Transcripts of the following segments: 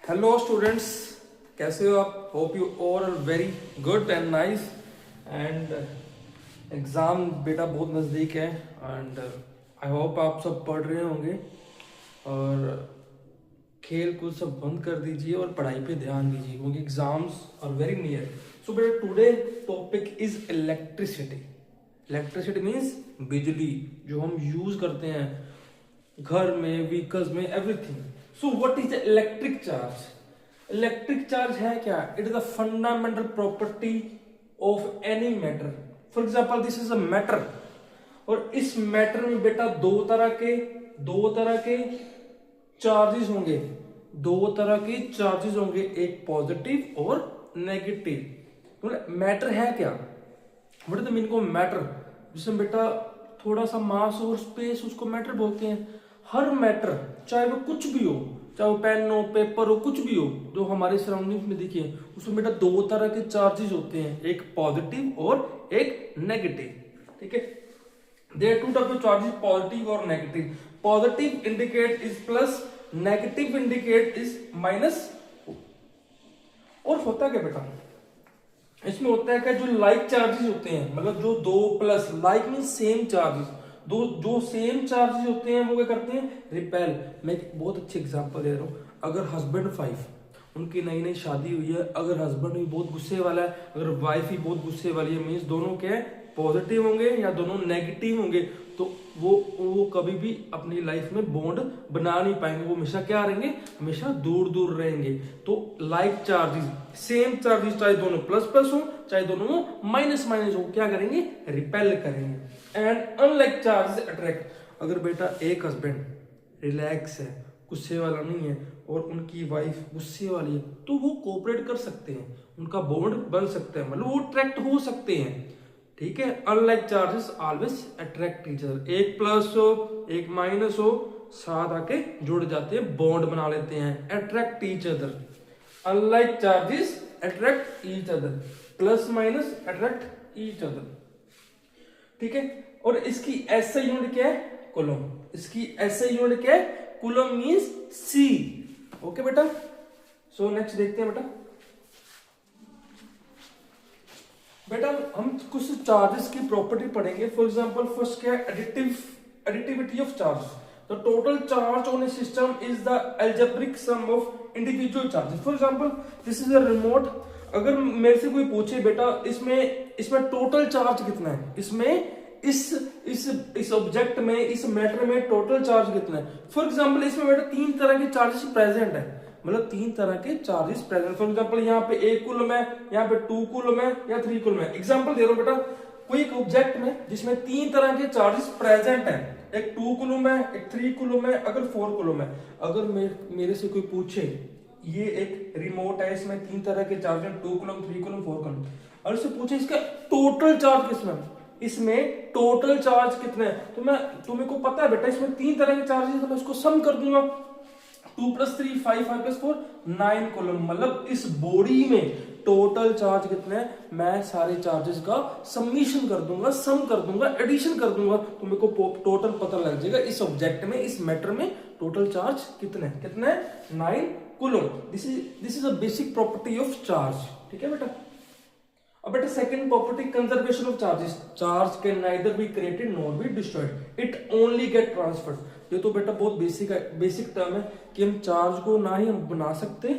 Hello students, कैसे हो आप? Hope you all are very good and nice. And exam बेटा बहुत नज़दीक है एंड आई होप आप सब पढ़ रहे होंगे और खेल कूद सब बंद कर दीजिए और पढ़ाई पे ध्यान दीजिए क्योंकि एग्जाम्स आर वेरी नियर। सो बेटा today topic is electricity. Electricity means बिजली जो हम यूज करते हैं घर में, व्हीकल्स में, everything. So what is electric charge? Electric charge है क्या? It is the fundamental property of any matter. For example this is a matter और इस मैटर में बेटा दो तरह के चार्जेस होंगे। एक पॉजिटिव और नेगेटिव। मैटर है क्या? What is the meaning of matter? जिसमें बेटा थोड़ा सा मास और स्पेस, उसको मैटर बोलते हैं। हर मैटर चाहे वो कुछ भी हो, चाहे वो पेन हो, पेपर हो, कुछ भी हो जो हमारे सराउंडिंग में दिखे, उसमें बेटा दो तरह के चार्जेस होते हैं, एक पॉजिटिव और एक नेगेटिव। ठीक है, there are two type of charges, positive और negative. Positive indicate is plus, negative indicate is minus. और होता क्या बेटा इसमें? होता है क्या, जो लाइक चार्जेस होते हैं, मतलब जो दो plus, like mean same charges, दो जो सेम चार्जेस होते हैं वो क्या करते हैं? रिपेल। मैं एक बहुत अच्छी एग्जांपल दे रहा हूँ। अगर हस्बैंड वाइफ, उनकी नई नई शादी हुई है, अगर हस्बैंड भी बहुत गुस्से वाला है, अगर वाइफ ही बहुत गुस्से वाली है, मीन्स दोनों क्या है, पॉजिटिव होंगे या दोनों नेगेटिव होंगे, तो वो कभी भी अपनी लाइफ में बॉन्ड बना नहीं पाएंगे। वो हमेशा क्या रहेंगे? हमेशा दूर दूर रहेंगे। तो लाइक चार्जेस, सेम चार्जेस, चाहे दोनों प्लस प्लस हो चाहे दोनों माइनस माइनस हो, क्या करेंगे? रिपेल करेंगे। And unlike charges attract. अगर बेटा एक हस्बैंड रिलैक्स है, गुस्से वाला नहीं है, और उनकी वाइफ गुस्से वाली है, तो वो कोऑपरेट कर सकते हैं, उनका बॉन्ड बन सकता है, मतलब वो अट्रैक्ट हो सकते हैं। ठीक है, unlike charges always attract each other. एक प्लस हो एक माइनस हो, साथ आके जुड़ जाते हैं, बॉन्ड बना लेते हैं, attract each other. Unlike charges attract each other, plus minus attract each other. ठीक है, और इसकी ऐसा यूनिट क्या है? कूलम। इसकी ऐसा यूनिट क्या है? कूलम मींस सी। ओके बेटा, सो नेक्स्ट देखते हैं बेटा हम कुछ चार्जेस की प्रॉपर्टी पढ़ेंगे। फॉर एग्जांपल फर्स्ट क्या है? Additivity of charge. The total charge on a system is the algebraic sum of individual charges. For example this is a remote. अगर मेरे से कोई पूछे बेटा इसमें टोटल चार्ज कितना है, इसमें इस ऑब्जेक्ट में, इस मैटर में टोटल चार्ज कितना है? फॉर एग्जांपल इसमें बेटा तीन तरह के चार्जेस प्रेजेंट है, मतलब तीन तरह के चार्जेस प्रेजेंट। फॉर एग्जांपल यहाँ पे 1 कूलम है, यहाँ पे 2 कूलम है या 3 कूलम है। एग्जांपल दे रहा हूं बेटा, कोई एक ऑब्जेक्ट में जिसमें तीन तरह के चार्जेस प्रेजेंट है, एक 2 कूलम है, एक 3 कूलम है, अगर 4 कूलम है। अगर मेरे से कोई पूछे ये एक रिमोट है, इसमें तीन तरह के चार्ज है, 2 कूलम, 3 कूलम, 4 कूलम, और उससे पूछे इसका टोटल चार्ज कितना है, इसमें टोटल चार्ज कितने हैं, तो तुम्हें को पता है बेटा इसमें तीन तरह के चार्जेस, तो मैं इसको सम कर दूंगा। 2 + 3 5, 5 + 4 9 कूलम, मतलब इस बॉडी में टोटल चार्ज कितने हैं, मैं सारे चार्जेस का समीशन कर दूंगा, सम कर दूंगा, एडिशन कर दूंगा, तो मेरे को टोटल पता लग जाएगा इस ऑब्जेक्ट में, इस मैटर में टोटल चार्ज कितने 9 coulomb. This is a basic property of charge. ठीक है बेटा। अब बेटा second property, conservation of charges. Charge can neither be created nor be destroyed, it only get transferred. ये तो बेटा बहुत बेसिक टर्म है कि हम चार्ज को ना ही हम बना सकते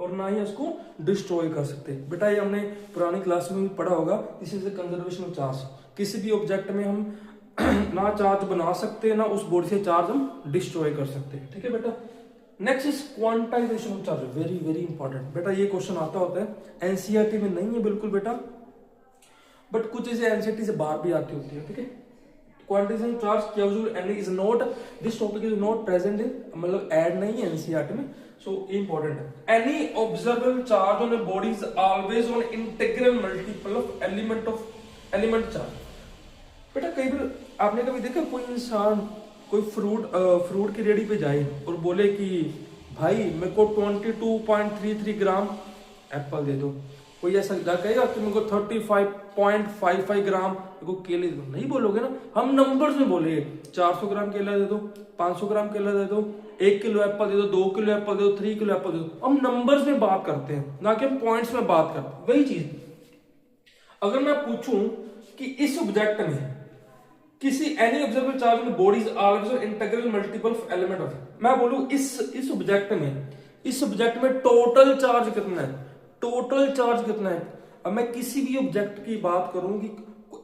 और ना ही उसको डिस्ट्रॉय कर सकते। बेटा ये हमने पुरानी क्लास में भी पढ़ा होगा, this is the conservation of charge. किसी भी ऑब्जेक्ट में हम ना चार्ज बना सकते ना उस बॉडी से चार्ज हम डिस्ट्रॉय कर सकते। ठीक है बेटा। Next is quantization of charge, very very important. बेटा ये क्वेश्चन आता होता है, एनसीईआरटी में नहीं है बिल्कुल बेटा, बट कुछ ऐसे एनसीईआरटी से बाहर भी आती होती है। ठीक है, quantization of charge closer and is not, this topic is not present in, मतलब ऐड नहीं है एनसीईआरटी में, सो इंपॉर्टेंट है। Any observable charge on a body is always on integral multiple of element charge. बेटा कई बार आपने कभी देखा कोई इंसान कोई फ्रूट की रेडी पे जाए और बोले कि भाई मेरे को 22.33 ग्राम एप्पल दे दो, कोई ऐसा कहेगा कि मेरे को 35.55 ग्राम मेरे को केले दे दो, नहीं बोलोगे ना, हम नंबर्स में बोलेंगे 400 ग्राम केला दे दो, 500 ग्राम केला दे दो, 1 किलो एप्पल दे दो, 2 किलो एप्पल दे दो, 3 किलो एप्पल दे दो। हम नंबर्स में बात करते हैं, ना कि हम पॉइंट्स में बात करते हैं। वही चीज अगर मैं पूछूं कि इस ऑब्जेक्ट में किसी एनी ऑब्जर्वेबल चार्ज में bodies are integral multiple element of, मैं बोलूं इस ऑब्जेक्ट में टोटल चार्ज कितना है, टोटल चार्ज कितना है। अब मैं किसी भी ऑब्जेक्ट की बात करूं कि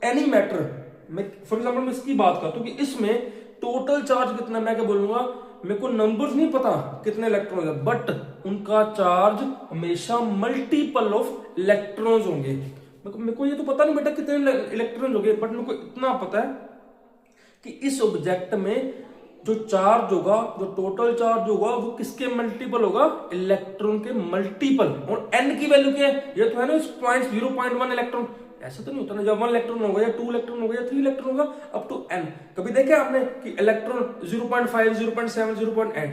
एनी मैटर, मैं फॉर एग्जांपल मैं इसकी बात करता हूं कि इसमें टोटल चार्ज कितना है, मैं क्या बोलूंगा, मेरे को नंबर्स नहीं पता कितने इलेक्ट्रॉन है, बट उनका चार्ज हमेशा मल्टीपल ऑफ इलेक्ट्रॉन्स होंगे। मेरे को ये तो पता नहीं बेटा कितने इलेक्ट्रॉन होंगे, बट मेरे को इतना पता है कि इस ऑब्जेक्ट में जो चार्ज होगा, जो टोटल चार्ज होगा, वो किसके मल्टीपल होगा, इलेक्ट्रॉन के मल्टीपल। और n की वैल्यू क्या है, ये तो है ना इस पॉइंट 0.1 इलेक्ट्रॉन, ऐसा तो नहीं होता ना, जब 1 इलेक्ट्रॉन होगा या 2 इलेक्ट्रॉन होगा या 3 इलेक्ट्रॉन होगा अप टू n। कभी देखे आपने कि इलेक्ट्रॉन 0.5, 0.7, 0.8,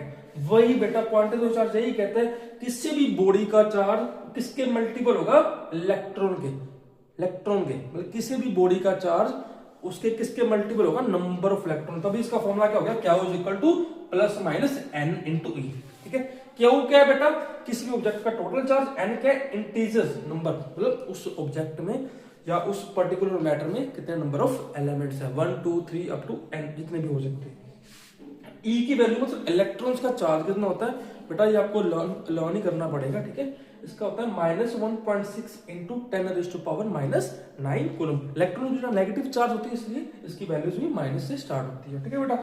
वही बेटा क्वांटिटी चार्ज यही कहते हैं किसी भी बॉडी का चार्ज किसके मल्टीपल होगा, इलेक्ट्रॉन के, मतलब किसी भी बॉडी का चार्ज उसके किसके मल्टीपल होगा, नंबर ऑफ इलेक्ट्रॉन। तभी इसका फॉर्मूला क्या हो गया, क्या is equal to plus minus n into e. ठीक है, क्या क्या है बेटा, किसी भी ऑब्जेक्ट का टोटल चार्ज, n क्या है, इंटीजर्स नंबर, मतलब उस ऑब्जेक्ट में या उस पर्टिकुलर मैटर में कितने नंबर ऑफ एलिमेंट्स है, 1 2 3 अप टू n, जितने भी हो सकते हैं। ई की वैल्यू मतलब इलेक्ट्रॉन्स का चार्ज कितना होता है बेटा, ये आपको लर्न ही करना पड़ेगा। ठीक है, इसका होता है -1.6 इंटू 10⁻⁻⁹ कूलम। इलेक्ट्रॉन जो नेगेटिव चार्ज होती है, इसलिए इसकी वैल्यूज भी माइनस से स्टार्ट होती है। ठीक है बेटा,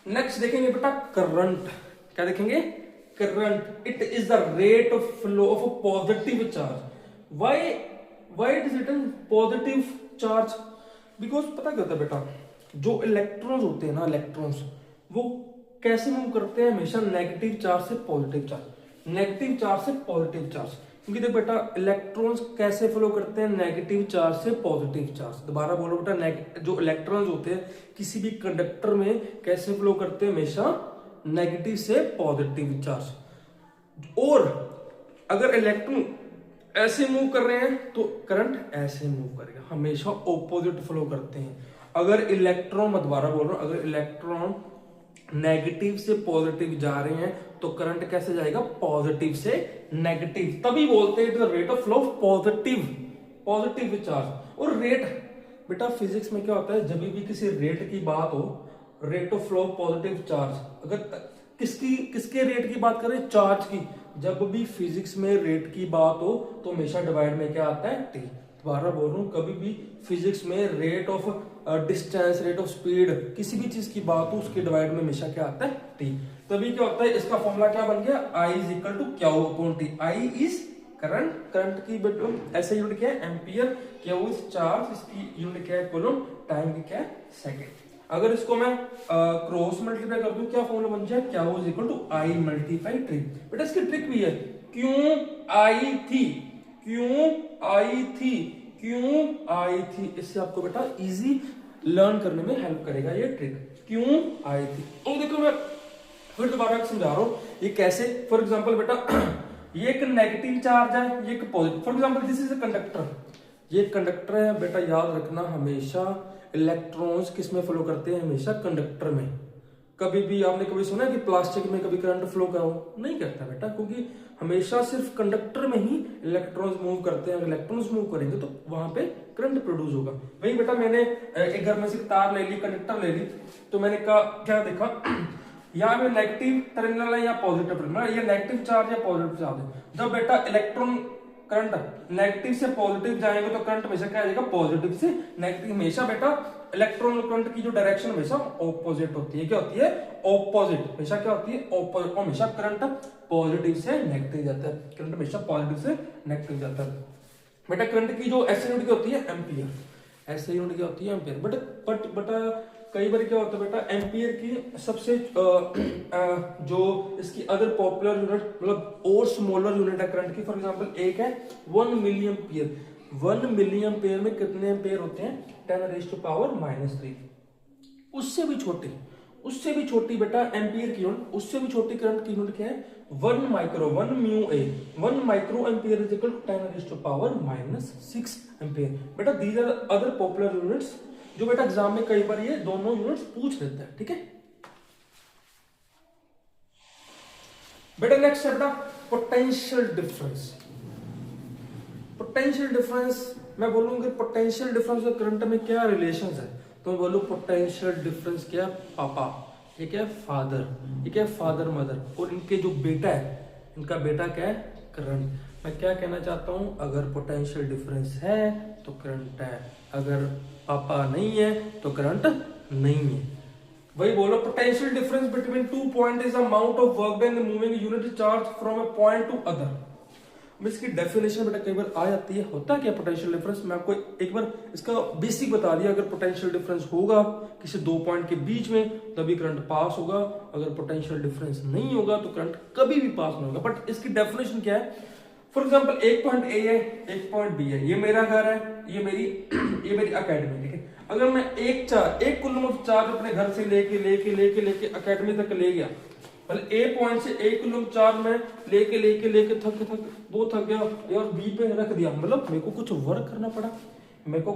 नेक्स्ट देखेंगे बेटा करंट। क्या देखेंगे, current. It is the rate of flow of a positive charge. Why it is written positive charge, because पता क्या होता है बेटा, जो इलेक्ट्रॉन्स होते हैं ना, इलेक्ट्रॉन्स वो कैसे मूव करते हैं, हमेशा नेगेटिव चार्ज से पॉजिटिव चार्ज, नेगेटिव चार्ज से पॉजिटिव चार्ज। क्योंकि देखो बेटा इलेक्ट्रॉन्स कैसे फ्लो करते हैं, नेगेटिव चार्ज से पॉजिटिव चार्ज। दोबारा बोलो बेटा, जो इलेक्ट्रॉन्स होते हैं किसी भी कंडक्टर में कैसे फ्लो करते हैं, हमेशा नेगेटिव से पॉजिटिव चार्ज। और अगर इलेक्ट्रॉन ऐसे मूव कर रहे हैं तो करंट ऐसे मूव करेगा, हमेशा ऑपोजिट फ्लो करते हैं। अगर इलेक्ट्रॉन, मैं दोबारा बोल रहा हूं, अगर इलेक्ट्रॉन नेगेटिव से पॉजिटिव जा रहे हैं तो करंट कैसे जाएगा, पॉजिटिव से नेगेटिव। तभी बोलते हैं rate of flow of positive charge. और रेट बेटा फिजिक्स में क्या होता है, जब भी किसी रेट की बात हो, rate of flow of positive charge, अगर किसके रेट की बात करें, चार्ज की, जब भी फिजिक्स में रेट की बात हो तो हमेशा डिवाइड में क्या आता है, टी। दोबारा बोल रहा हूं, कभी भी फिजिक्स में rate of distance, rate of speed, किसी भी चीज की बात हो उसके डिवाइड में हमेशा क्या आता है, टी। तभी क्या होता है, इसका फॉर्मूला क्या बन गया, I is equal to Q upon T. I is current, current की ऐसे यूनिट क्या है, एम्पियर, क्यू इज चार्ज, इसकी यूनिट क्या है, कूलम, टाइम की क्या है, सेकंड। अगर इसको मैं क्रॉस मल्टीप्लाई कर दूं, क्या फॉर्मूला बन जाए, क्या is equal to I multiply T. बेटा इसकी ट्रिक भी है, क्यों आई थी, क्यों आई थी, क्यों आई थी, इससे आपको बेटा इजी लर्न करने में हेल्प करेगा ये ट्रिक, क्यों आई थी। तो देखो मैं फिर दोबारा समझा रहा हूं ये कैसे। फॉर एग्जांपल बेटा ये एक नेगेटिव चार्ज है, ये एक positive. For example this is a conductor, ये कंडक्टर है बेटा, याद रखना हमेशा इलेक्ट्रॉन्स किस में फ्लो करते हैं, हमेशा कंडक्टर में। कभी भी आपने कभी सुना है कि प्लास्टिक में कभी करंट फ्लो करो, नहीं करता बेटा, क्योंकि हमेशा सिर्फ कंडक्टर में ही इलेक्ट्रॉन्स मूव करते हैं। अगर इलेक्ट्रॉन्स मूव करेंगे तो वहां पे करंट प्रोड्यूस होगा। वही बेटा मैंने एक घर में से तार ले ली, कंडक्टर ले ली, तो मैंने कहा क्या देखा, यहाँ पे नेगेटिव टर्मिनल है या पॉजिटिव टर्मिनल, ये नेगेटिव चार्ज या पॉजिटिव चार्ज है। जब बेटा इलेक्ट्रॉन करंट नेगेटिव से पॉजिटिव जाएंगे तो करंट हमेशा क्या आएगा, पॉजिटिव से नेगेटिव। हमेशा बेटा इलेक्ट्रॉन और करंट की जो डायरेक्शन हमेशा ऑपोजिट होती है, क्या होती है, ऑपोजिट, हमेशा क्या होती है, ऑपोजिट। हमेशा करंट पॉजिटिव से नेगेटिव जाता है, करंट हमेशा पॉजिटिव से नेगेटिव जाता है। बेटा करंट की जो ऐसे यूनिट की होती है एम्पियर, ऐसे यूनिट की होती है एम्पियर। बट बेटा कई बार क्या होता है बेटा, एम्पियर की सबसे जो इसकी अदर पॉपुलर यूनिट मतलब और स्मॉलर यूनिट है करंट की। फॉर एग्जांपल एक है 1 मिलियन एम्पियर। 1 मिलियन एम्पियर में कितने एम्पियर होते हैं, 10⁻³ -3। उससे भी छोटे, उससे भी छोटी बेटा एम्पियर की यूनिट, उससे भी छोटी करंट की यूनिट क्या है 1 micro 1 mu A 1 micro ampere is equal to 10⁻⁻⁶ ampere. बेटा these are other popular units जो बेटा एग्जाम में कई बार ये दोनों यूनिट्स पूछ लेता है, ठीक है बेटा। नेक्स्ट है बेटा पोटेंशियल डिफरेंस। पोटेंशियल डिफरेंस मैं बोलूंगा पोटेंशियल डिफरेंस और करंट में क्या रिलेशन है, तो मैं बोलूं पोटेंशियल डिफरेंस क्या पापा, ये क्या फादर, ये क्या फादर मदर, और इनके जो बेटा है इनका बेटा क्या है करंट। मैं क्या कहना चाहता हूं, अगर पोटेंशियल डिफरेंस है तो करंट है, अगर पापा नहीं है तो करंट नहीं है। वही बोलो potential difference between 2 point is amount of work done in moving unit charge from a point two other. इसकी डेफिनेशन बेटा कई बार आ जाती है, होता क्या पोटेंशियल डिफरेंस, मैं आपको एक बार इसका बेसिक बता दिया। अगर पोटेंशियल डिफरेंस होगा किसी दो पॉइंट के बीच में तभी करंट पास होगा, अगर पोटेंशियल डिफरेंस नहीं होगा तो करंट कभी भी पास नहीं होगा। बट इसकी डेफिनेशन क्या है, फॉर एग्जाम्पल एक पॉइंट ए है एक पॉइंट बी है, ये मेरा घर है ये मेरी अकेडमी, ठीक है। अगर मैं एक कुलम ऑफ चार्ज अपने घर से लेके अकेडमी तक ले गया, मतलब ए पॉइंट से 1 कुलम चार्ज में लेके थक गया और बी पे रख दिया, मतलब मेरे को कुछ वर्क करना पड़ा, मेरे को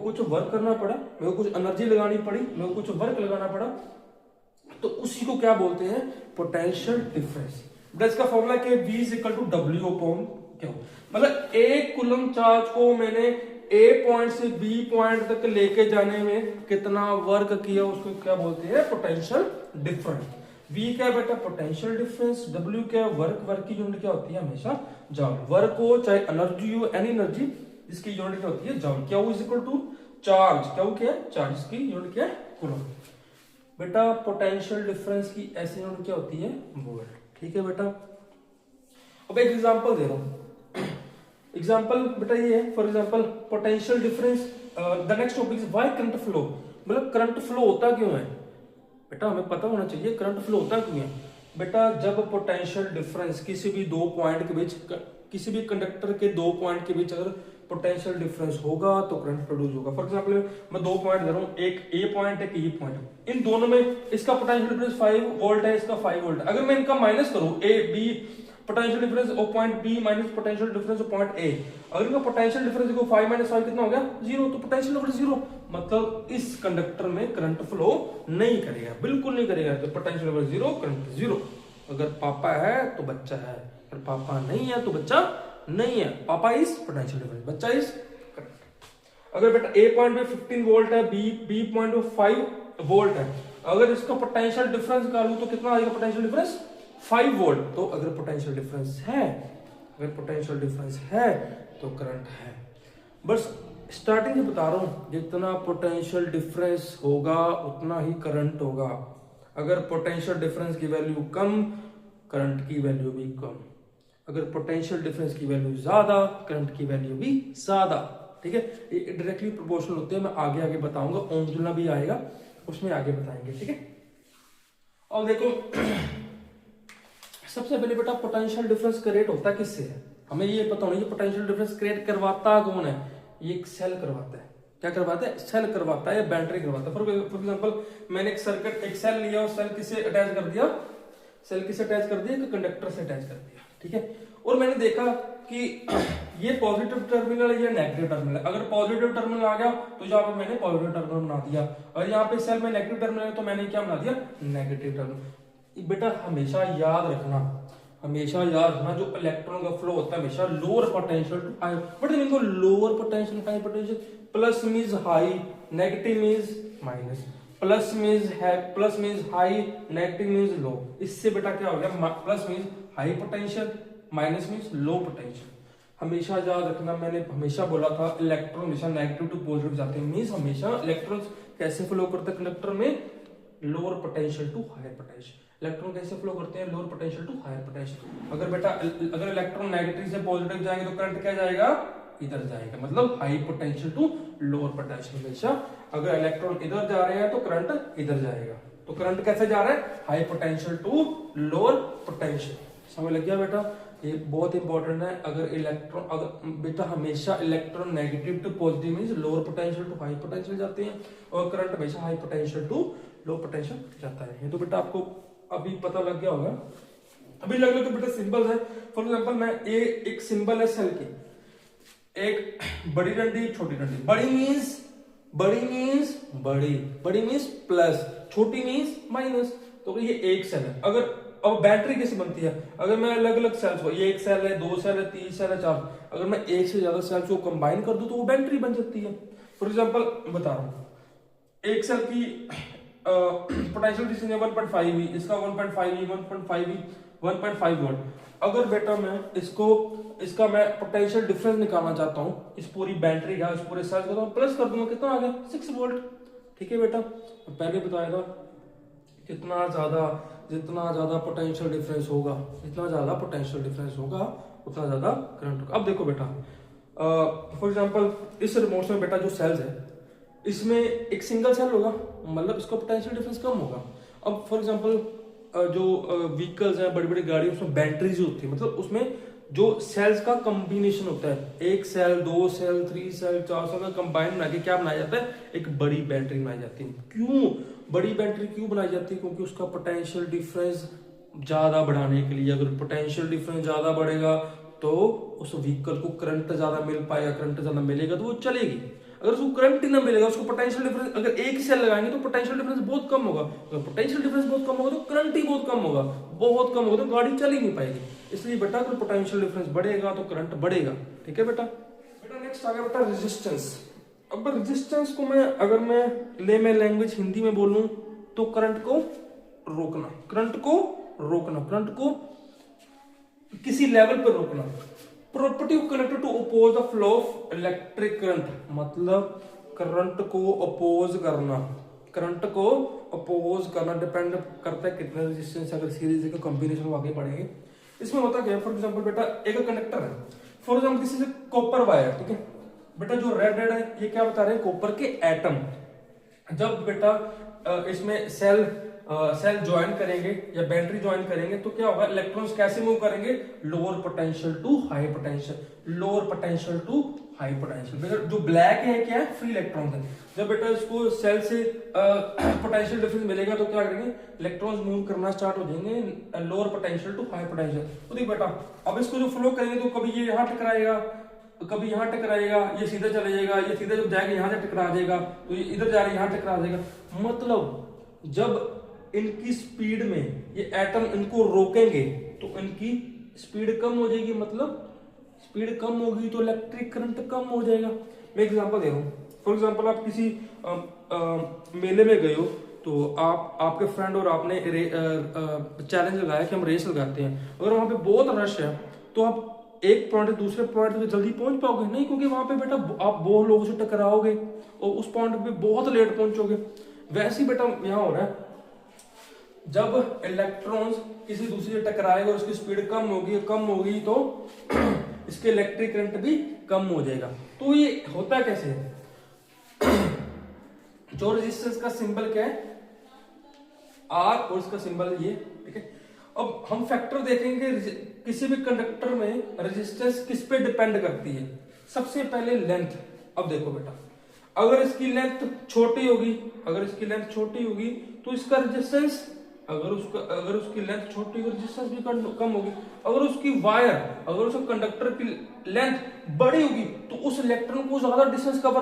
कुछ एनर्जी लगानी पड़ी, मेरे को कुछ वर्क लगाना पड़ा, तो उसी को क्या बोलते हैं पोटेंशियल डिफरेंस। इसका फॉर्मूला क्या है, V is equal to W upon Q. मतलब 1 कुलम चार्ज को मैंने ए पॉइंट से बी पॉइंट तक लेके जाने में कितना वर्क किया, उसको क्या बोलते हैं पोटेंशियल डिफरेंस। V क्या है बेटा पोटेंशियल डिफरेंस, W क्या है वर्क की यूनिट क्या होती है हमेशा जॉल, वर्क हो चाहे एनर्जी हो, एनी एनर्जी जिसकी यूनिट क्या होती है जॉल। क्या इज इक्वल टू चार्ज, क्या है चार्ज की यूनिट क्या है कूलम। बेटा पोटेंशियल डिफरेंस की ऐसी यूनिट क्या होती है वोल्ट, ठीक है बेटा। अब एक एग्जांपल दे रहा हूं, एग्जांपल बेटा ये है for example potential difference. The next topic is why current flow, मतलब करंट फ्लो होता क्यों है बेटा, हमें पता होना चाहिए करंट फ्लो होता क्यों है। बेटा जब पोटेंशियल डिफरेंस किसी भी दो पॉइंट के बीच, किसी भी कंडक्टर के दो पॉइंट के बीच अगर पोटेंशियल डिफरेंस होगा तो करंट प्रोड्यूस होगा। फॉर एग्जांपल मैं दो पॉइंट दे रहा हूं, एक ए पॉइंट एक ई पॉइंट, इन दोनों में इसका पोटेंशियल डिफरेंस 5 वोल्ट है, इसका 5 वोल्ट है। अगर मैं इनका माइनस करूं A B potential difference of point B minus potential difference of point A, अगर इनका पोटेंशियल डिफरेंस देखो 5 माइनस 5 कितना हो गया 0, तो पोटेंशियल डिफरेंस 0, मतलब इस कंडक्टर में करंट फ्लो नहीं करेगा, बिल्कुल नहीं करेगा। तो पोटेंशियल डिफरेंस 0 करंट 0। अगर पापा है तो बच्चा है, अगर पापा नहीं है तो बच्चा नहीं है। पापा इज पोटेंशियल डिफरेंस, बच्चा इज करंट। अगर बेटा ए पॉइंट पे 15 वोल्ट है, बी पॉइंट पे 5 वोल्ट है, अगर इसका पोटेंशियल डिफरेंस निकालूं तो कितना आएगा पोटेंशियल डिफरेंस 5 वोल्ट। तो अगर पोटेंशियल डिफरेंस है तो करंट है। बस स्टार्टिंग से बता रहा हूं, जितना पोटेंशियल डिफरेंस होगा उतना ही करंट होगा। अगर पोटेंशियल डिफरेंस की वैल्यू कम, करंट की वैल्यू भी कम। अगर पोटेंशियल डिफरेंस की वैल्यू ज्यादा, करंट की वैल्यू भी ज्यादा, ठीक है। ये डायरेक्टली प्रोपोर्शनल होते हैं, मैं आगे बताऊंगा, ओम तुलना भी आएगा उसमें आगे बताएंगे, ठीक है। और देखो सबसे पहले बेटा पोटेंशियल डिफरेंस क्रिएट होता किससे है, हमें ये पता होना चाहिए पोटेंशियल डिफरेंस क्रिएट करवाता कौन है। ये एक सेल करवाता है, क्या करवाता है सेल करवाता है या बैटरी करवाता है। फॉर एग्जांपल मैंने एक सर्किट एक सेल लिया और सेल किससे अटैच कर दिया, कि कंडक्टर से अटैच कर दिया, ठीक है। और मैंने देखा कि ये पॉजिटिव टर्मिनल है, ये नेगेटिव टर्मिनल है। अगर पॉजिटिव टर्मिनल आ गया तो यहाँ पे मैंने पॉजिटिव टर्मिनल बना दिया, और यहाँ पे सेल में नेगेटिव टर्मिनल है तो मैंने क्या बना दिया नेगेटिव टर्मिनल। बेटा हमेशा याद रखना जो इलेक्ट्रॉन का फ्लो होता है हमेशा lower potential to high, but इनको lower potential high potential, plus means high, negative means minus, plus means high, negative means low. इससे बेटा क्या हो गया, plus means high potential, minus means low potential. हमेशा याद रखना, मैंने हमेशा बोला था इलेक्ट्रॉन हमेशा नेगेटिव टू पॉजिटिव जाते हैं, मींस हमेशा इलेक्ट्रॉन कैसे फ्लो करते हैं कंडक्टर में, lower potential to higher potential. Electron कैसे फ्लो करते हैं, lower potential to higher potential. अगर इलेक्ट्रॉन नेगेटिव से पॉजिटिव जाएंगे तो करंट क्या जाएगा, इधर जाएगा, मतलब high potential to lower potential. हमेशा अगर इलेक्ट्रॉन इधर जा रहे हैं तो करंट इधर जाएगा। तो करंट कैसे जा रहा है, high potential to lower potential. समझ लग गया बेटा। ये बहुत इंपॉर्टेंट है। अगर इलेक्ट्रॉन, अगर बेटा हमेशा electron negative to positive means lower potential to high potential जाते हैं, और करंट हमेशा high potential to low potential जाता है। ये तो बेटा आपको अभी पता लग गया होगा। अभी लग लो बेटा सिंबल है। फॉर एग्जांपल मैं एक सिंबल है सेल की, एक बड़ी डंडी छोटी डंडी। बड़ी मींस बड़ी मींस प्लस, छोटी मींस माइनस। तो ये एक सेल है। अगर अब बैटरी कैसे बनती है, अगर मैं अलग अलग सेल्स को, ये एक सेल है, दो सेल है, तीन सेल है, चार, अगर मैं एक से ज्यादा सेल्स को कंबाइन कर दूं तो वो बैटरी बन सकती है। फॉर एग्जांपल बता रहा हूं, एक सेल की पोटेंशियल डिफरेंस है 1.5 ई, इसका 1.5 ई, 1.5 ई, 1.5 वोल्ट। अगर बेटा मैं इसका मैं पोटेंशियल डिफरेंस निकालना चाहता हूं इस पूरी बैटरी का, इस पूरे सेल का, तो प्लस कर दूंगा, कितना आ गया 6 वोल्ट। ठीक है बेटा, पहले बताया था जितना ज्यादा पोटेंशियल डिफरेंस होगा, जितना ज्यादा पोटेंशियल डिफरेंस होगा उतना ज्यादा करंट होगा। अब देखो बेटा, फॉर एग्जांपल इस रिमोट में बेटा जो सेल्स है, इसमें एक सिंगल सेल होगा, मतलब इसका पोटेंशियल डिफरेंस कम होगा। अब फॉर एग्जांपल जो व्हीकल्स हैं, बड़ी बड़ी गाड़ी, उसमें बैटरीज होती है, मतलब उसमें जो सेल्स का कॉम्बिनेशन होता है, एक सेल, दो सेल, 3 सेल, 4 सेल का कंबाइन बना के क्या बनाया जाता है, एक बड़ी बैटरी बनाई जाती है। क्यों बड़ी बैटरी क्यों बनाई जाती है? क्योंकि उसका पोटेंशियल डिफरेंस ज्यादा बढ़ाने के लिए। अगर पोटेंशियल डिफरेंस ज्यादा बढ़ेगा तो उस व्हीकल को करंट ज्यादा मिल पाएगा, करंट ज्यादा मिलेगा तो वो चलेगी। अगर उसको करंट ही ना मिलेगा, उसको पोटेंशियल डिफरेंस, अगर एक सेल लगाएंगे तो पोटेंशियल डिफरेंस बहुत कम होगा, अगर पोटेंशियल डिफरेंस बहुत कम होगा तो करंट ही बहुत कम होगा, तो गाड़ी चल ही नहीं पाएगी। इसलिए बेटा अगर पोटेंशियल डिफरेंस बढ़ेगा तो करंट बढ़ेगा। ठीक है बेटा। नेक्स्ट आ गया बेटा रेजिस्टेंस। अब रेजिस्टेंस को अगर मैं लेमन लैंग्वेज हिंदी में बोलूं तो करंट को किसी लेवल पर रोकना। Property of conductor to oppose the flow of electric current, मतलब करंट को अपोज करना डिपेंड करता है कितने रेजिस्टेंस, अगर सीरीज का कॉम्बिनेशन आगे बढ़ेंगे। इसमें होता क्या है, फॉर एग्जांपल बेटा एक कंडक्टर है, फॉर एग्जांपल किसी से कॉपर वायर, ठीक है बेटा, जो रेड है ये क्या बता रहे हैं, कॉपर के एटम। जब बेटा इसमें सेल ज्वाइन करेंगे या बैटरी ज्वाइन करेंगे तो क्या होगा, इलेक्ट्रॉन्स कैसे मूव करेंगे, lower potential to high potential. बेटा जो ब्लैक है क्या है, फ्री इलेक्ट्रॉन्स है। जब बेटा इसको सेल से पोटेंशियल डिफरेंस मिलेगा तो क्या करेंगे, इलेक्ट्रॉन्स मूव करना स्टार्ट हो जाएंगे lower potential to high potential. तो देख बेटा, अब इसको जो फ्लो करेंगे तो कभी ये यहाँ टकराएगा, कभी यहाँ टकराएगा, ये सीधा चले जाएगा, ये सीधा जब जाएगा यहाँ से टकरा जाएगा, तो ये इधर जा रहा है यहाँ टकरा जाएगा। मतलब जब इनकी स्पीड में ये एटम इनको रोकेंगे तो इनकी स्पीड कम हो जाएगी, मतलब स्पीड कम होगी तो इलेक्ट्रिक करंट कम हो जाएगा। मैं एग्जांपल दे रहा हूँ। फॉर एग्जांपल आप किसी मेले में गए हो तो आपके फ्रेंड और आपने चैलेंज लगाया कि हम रेस लगाते हैं। अगर वहां पे बहुत रश है तो आप एक पॉइंट से दूसरे पॉइंट पे जल्दी पहुंच पाओगे नहीं, क्योंकि वहां पे बेटा आप बहुत लोगों से टकराओगे और उस पॉइंट पे बहुत लेट पहुंचोगे। वैसे ही बेटा यहाँ हो रहा है, जब इलेक्ट्रॉन्स किसी दूसरे से टकराएगा और उसकी स्पीड कम होगी तो इसके इलेक्ट्रिक करंट भी कम हो जाएगा। तो ये होता कैसे है, जो रेजिस्टेंस का सिंबल क्या है, आर, और इसका सिंबल ये, ठीक है। अब हम फैक्टर देखेंगे किसी भी कंडक्टर में रेजिस्टेंस किस पे डिपेंड करती है। सबसे पहले लेंथ। अब देखो बेटा, अगर इसकी लेंथ छोटी होगी तो इसका रेजिस्टेंस, अगर उसकी लेंथ छोटी होगी रेजिस्टेंस भी कम होगी। अगर उसका कंडक्टर की लेंथ बड़ी होगी तो उस इलेक्ट्रॉन को ज्यादा डिस्टेंस कवर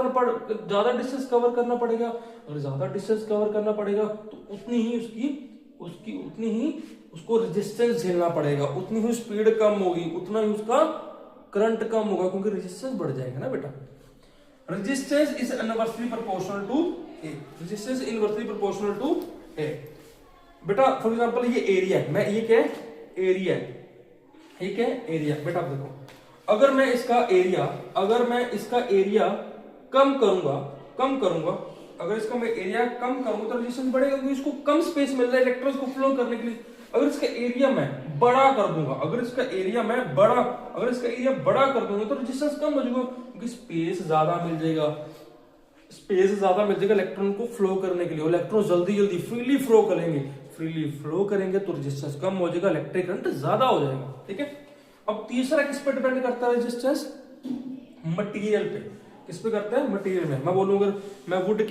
करना पड़ेगा। अगर ज्यादा डिस्टेंस कवर करना पड़ेगा तो उतनी ही उसको रेजिस्टेंस झेलना पड़ेगा, उतनी ही स्पीड कम होगी, उतना ही उसका करंट कम होगा, क्योंकि रेजिस्टेंस बढ़ जाएगा ना बेटा। Resistance is inversely proportional to A. बेटा फॉर एग्जांपल ये एरिया है, मैं ये क्या है, एरिया बेटा। आप देखो, अगर मैं इसका एरिया कम करूंगा, अगर इसका मैं एरिया कम करूंगा तो रेजिस्टेंस बढ़ेगा, क्योंकि इसको कम स्पेस मिल रहा है इलेक्ट्रॉन्स को फ्लो करने के लिए। अगर इसका एरिया मैं बड़ा कर दूंगा, अगर इसका एरिया बड़ा कर दूंगा तो रेजिस्टेंस कम हो जाएगा, क्योंकि स्पेस ज्यादा मिल जाएगा इलेक्ट्रॉन को फ्लो करने के लिए। इलेक्ट्रॉन जल्दी फ्रीली फ्लो करेंगे तो रेजिस्टेंस कम हो जाएगा, इलेक्ट्रिक करंट ज्यादा हो जाएगा। ठीक है। अब तीसरा किस पे डिपेंड करता है रेजिस्टेंस? मटेरियल पे। किस पे करता है? मटेरियल में। मैं बोलूं अगर मैं वुड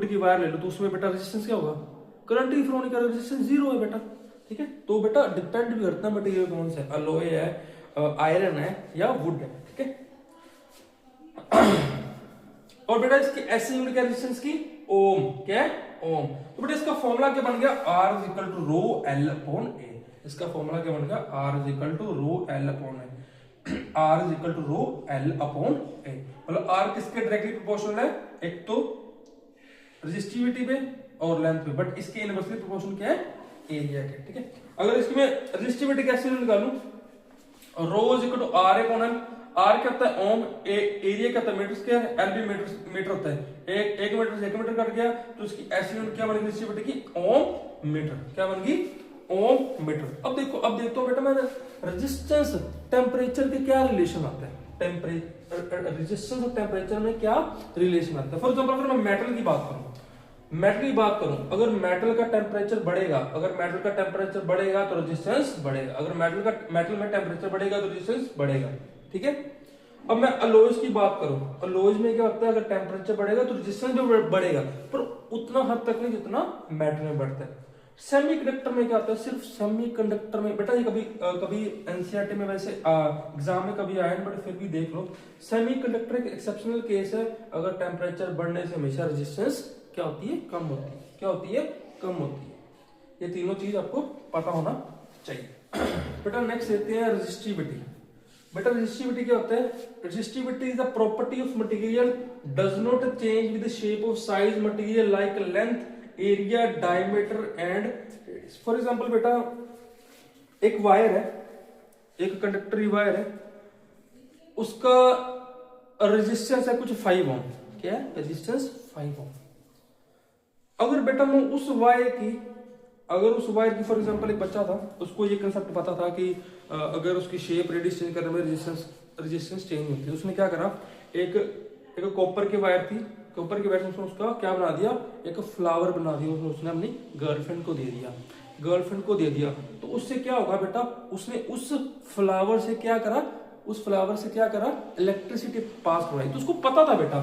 की वायर ले लूं तो उसमें बेटा रेजिस्टेंस क्या होगा? करंट ही फ्लो नहीं करेगा, रेजिस्टेंस जीरो है बेटा। ठीक है, तो बेटा डिपेंड भी करता है मटेरियल कौन सा है, अलॉय है, आयरन है या वुड है। ठीक है, और बेटा इसकी ऐसी यूनिट क्या रेजिस्टेंस की? ओम। क्या है? ओम। तो बेटा इसका फॉर्मूला क्या बन गया? R is equal to rho L upon A. इसका फॉर्मूला क्या बन गया? R is equal to rho L upon A. R is equal to rho L upon A. मतलब R किसके डायरेक्टली प्रोपोर्शनल है? एक तो रेजिस्टिविटी पे और लेंथ पे, बट इसके इनवर्सली प्रोपोर्शनल क्या है? एरिया के। ठीक है, अगर इसकी मैं रेजिस्टिविटी कैसे निकालूं? Rho is equal to R upon L. R क्या होता है? ओम। एरिया क्या होता है? Metre square. एल भी मीटर होता है। एक मीटर से 1 मीटर कट गया तो इसकी ऐसी यूनिट क्या बनेगी रेजिस्टिविटी की? ओम मीटर। क्या बनेगी? ओम मीटर। अब देखो बेटा मैं रेजिस्टेंस टेम्परेचर के क्या रिलेशन आता है? रेजिस्टेंस और टेम्परेचर में क्या रिलेशन आता है? फॉर एग्जांपल अगर मैं मेटल की बात करूं, अगर मेटल का टेम्परेचर बढ़ेगा, तो रेजिस्टेंस बढ़ेगा। अगर मेटल में टेम्परेचर बढ़ेगा तो रेजिस्टेंस बढ़ेगा। ठीक है, अब मैं अलॉयज की बात करूं, अलॉयज में क्या होता है? अगर टेम्परेचर बढ़ेगा तो रेजिस्टेंस जो बढ़ेगा, पर उतना हद तक नहीं जितना मेटल में बढ़ता है। सेमीकंडक्टर में क्या होता है? सिर्फ सेमीकंडक्टर में बेटा, ये कभी एनसीईआरटी में वैसे एग्जाम में कभी आया, बट फिर भी देख लो, सेमीकंडक्टर एक एक्सेप्शनल केस है। अगर टेम्परेचर बढ़ने से हमेशा रेजिस्टेंस क्या होती है? कम होती है। क्या होती है? कम होती है। ये तीनों चीज आपको पता होना चाहिए। बेटा नेक्स्ट लेते हैं रेजिस्टिविटी। बेटा रेजिस्टिविटी क्या होता है? Resistivity is the property of material does not change with the shape of size material like length, area, diameter and. For example बेटा एक वायर है, एक कंडक्टरी वायर है, उसका रेजिस्टेंस है कुछ 5 ओम। क्या है? रेजिस्टेंस 5 ओम। अगर बेटा मैं उस वायर की फॉर एग्जांपल एक बच्चा था, उसको ये कंसेप्ट पता था कि अगर उसकी शेप रेडियस चेंज करने में रेजिस्टेंस चेंज होती है, उसने क्या करा, एक कॉपर की वायर थी, कॉपर की वायर से उसका क्या बना दिया? एक फ्लावर बना दिया। उसने अपनी गर्लफ्रेंड को दे दिया। तो उससे क्या होगा बेटा? उसने उस फ्लावर से क्या करा? इलेक्ट्रिसिटी पास करवाई। तो उसको पता था बेटा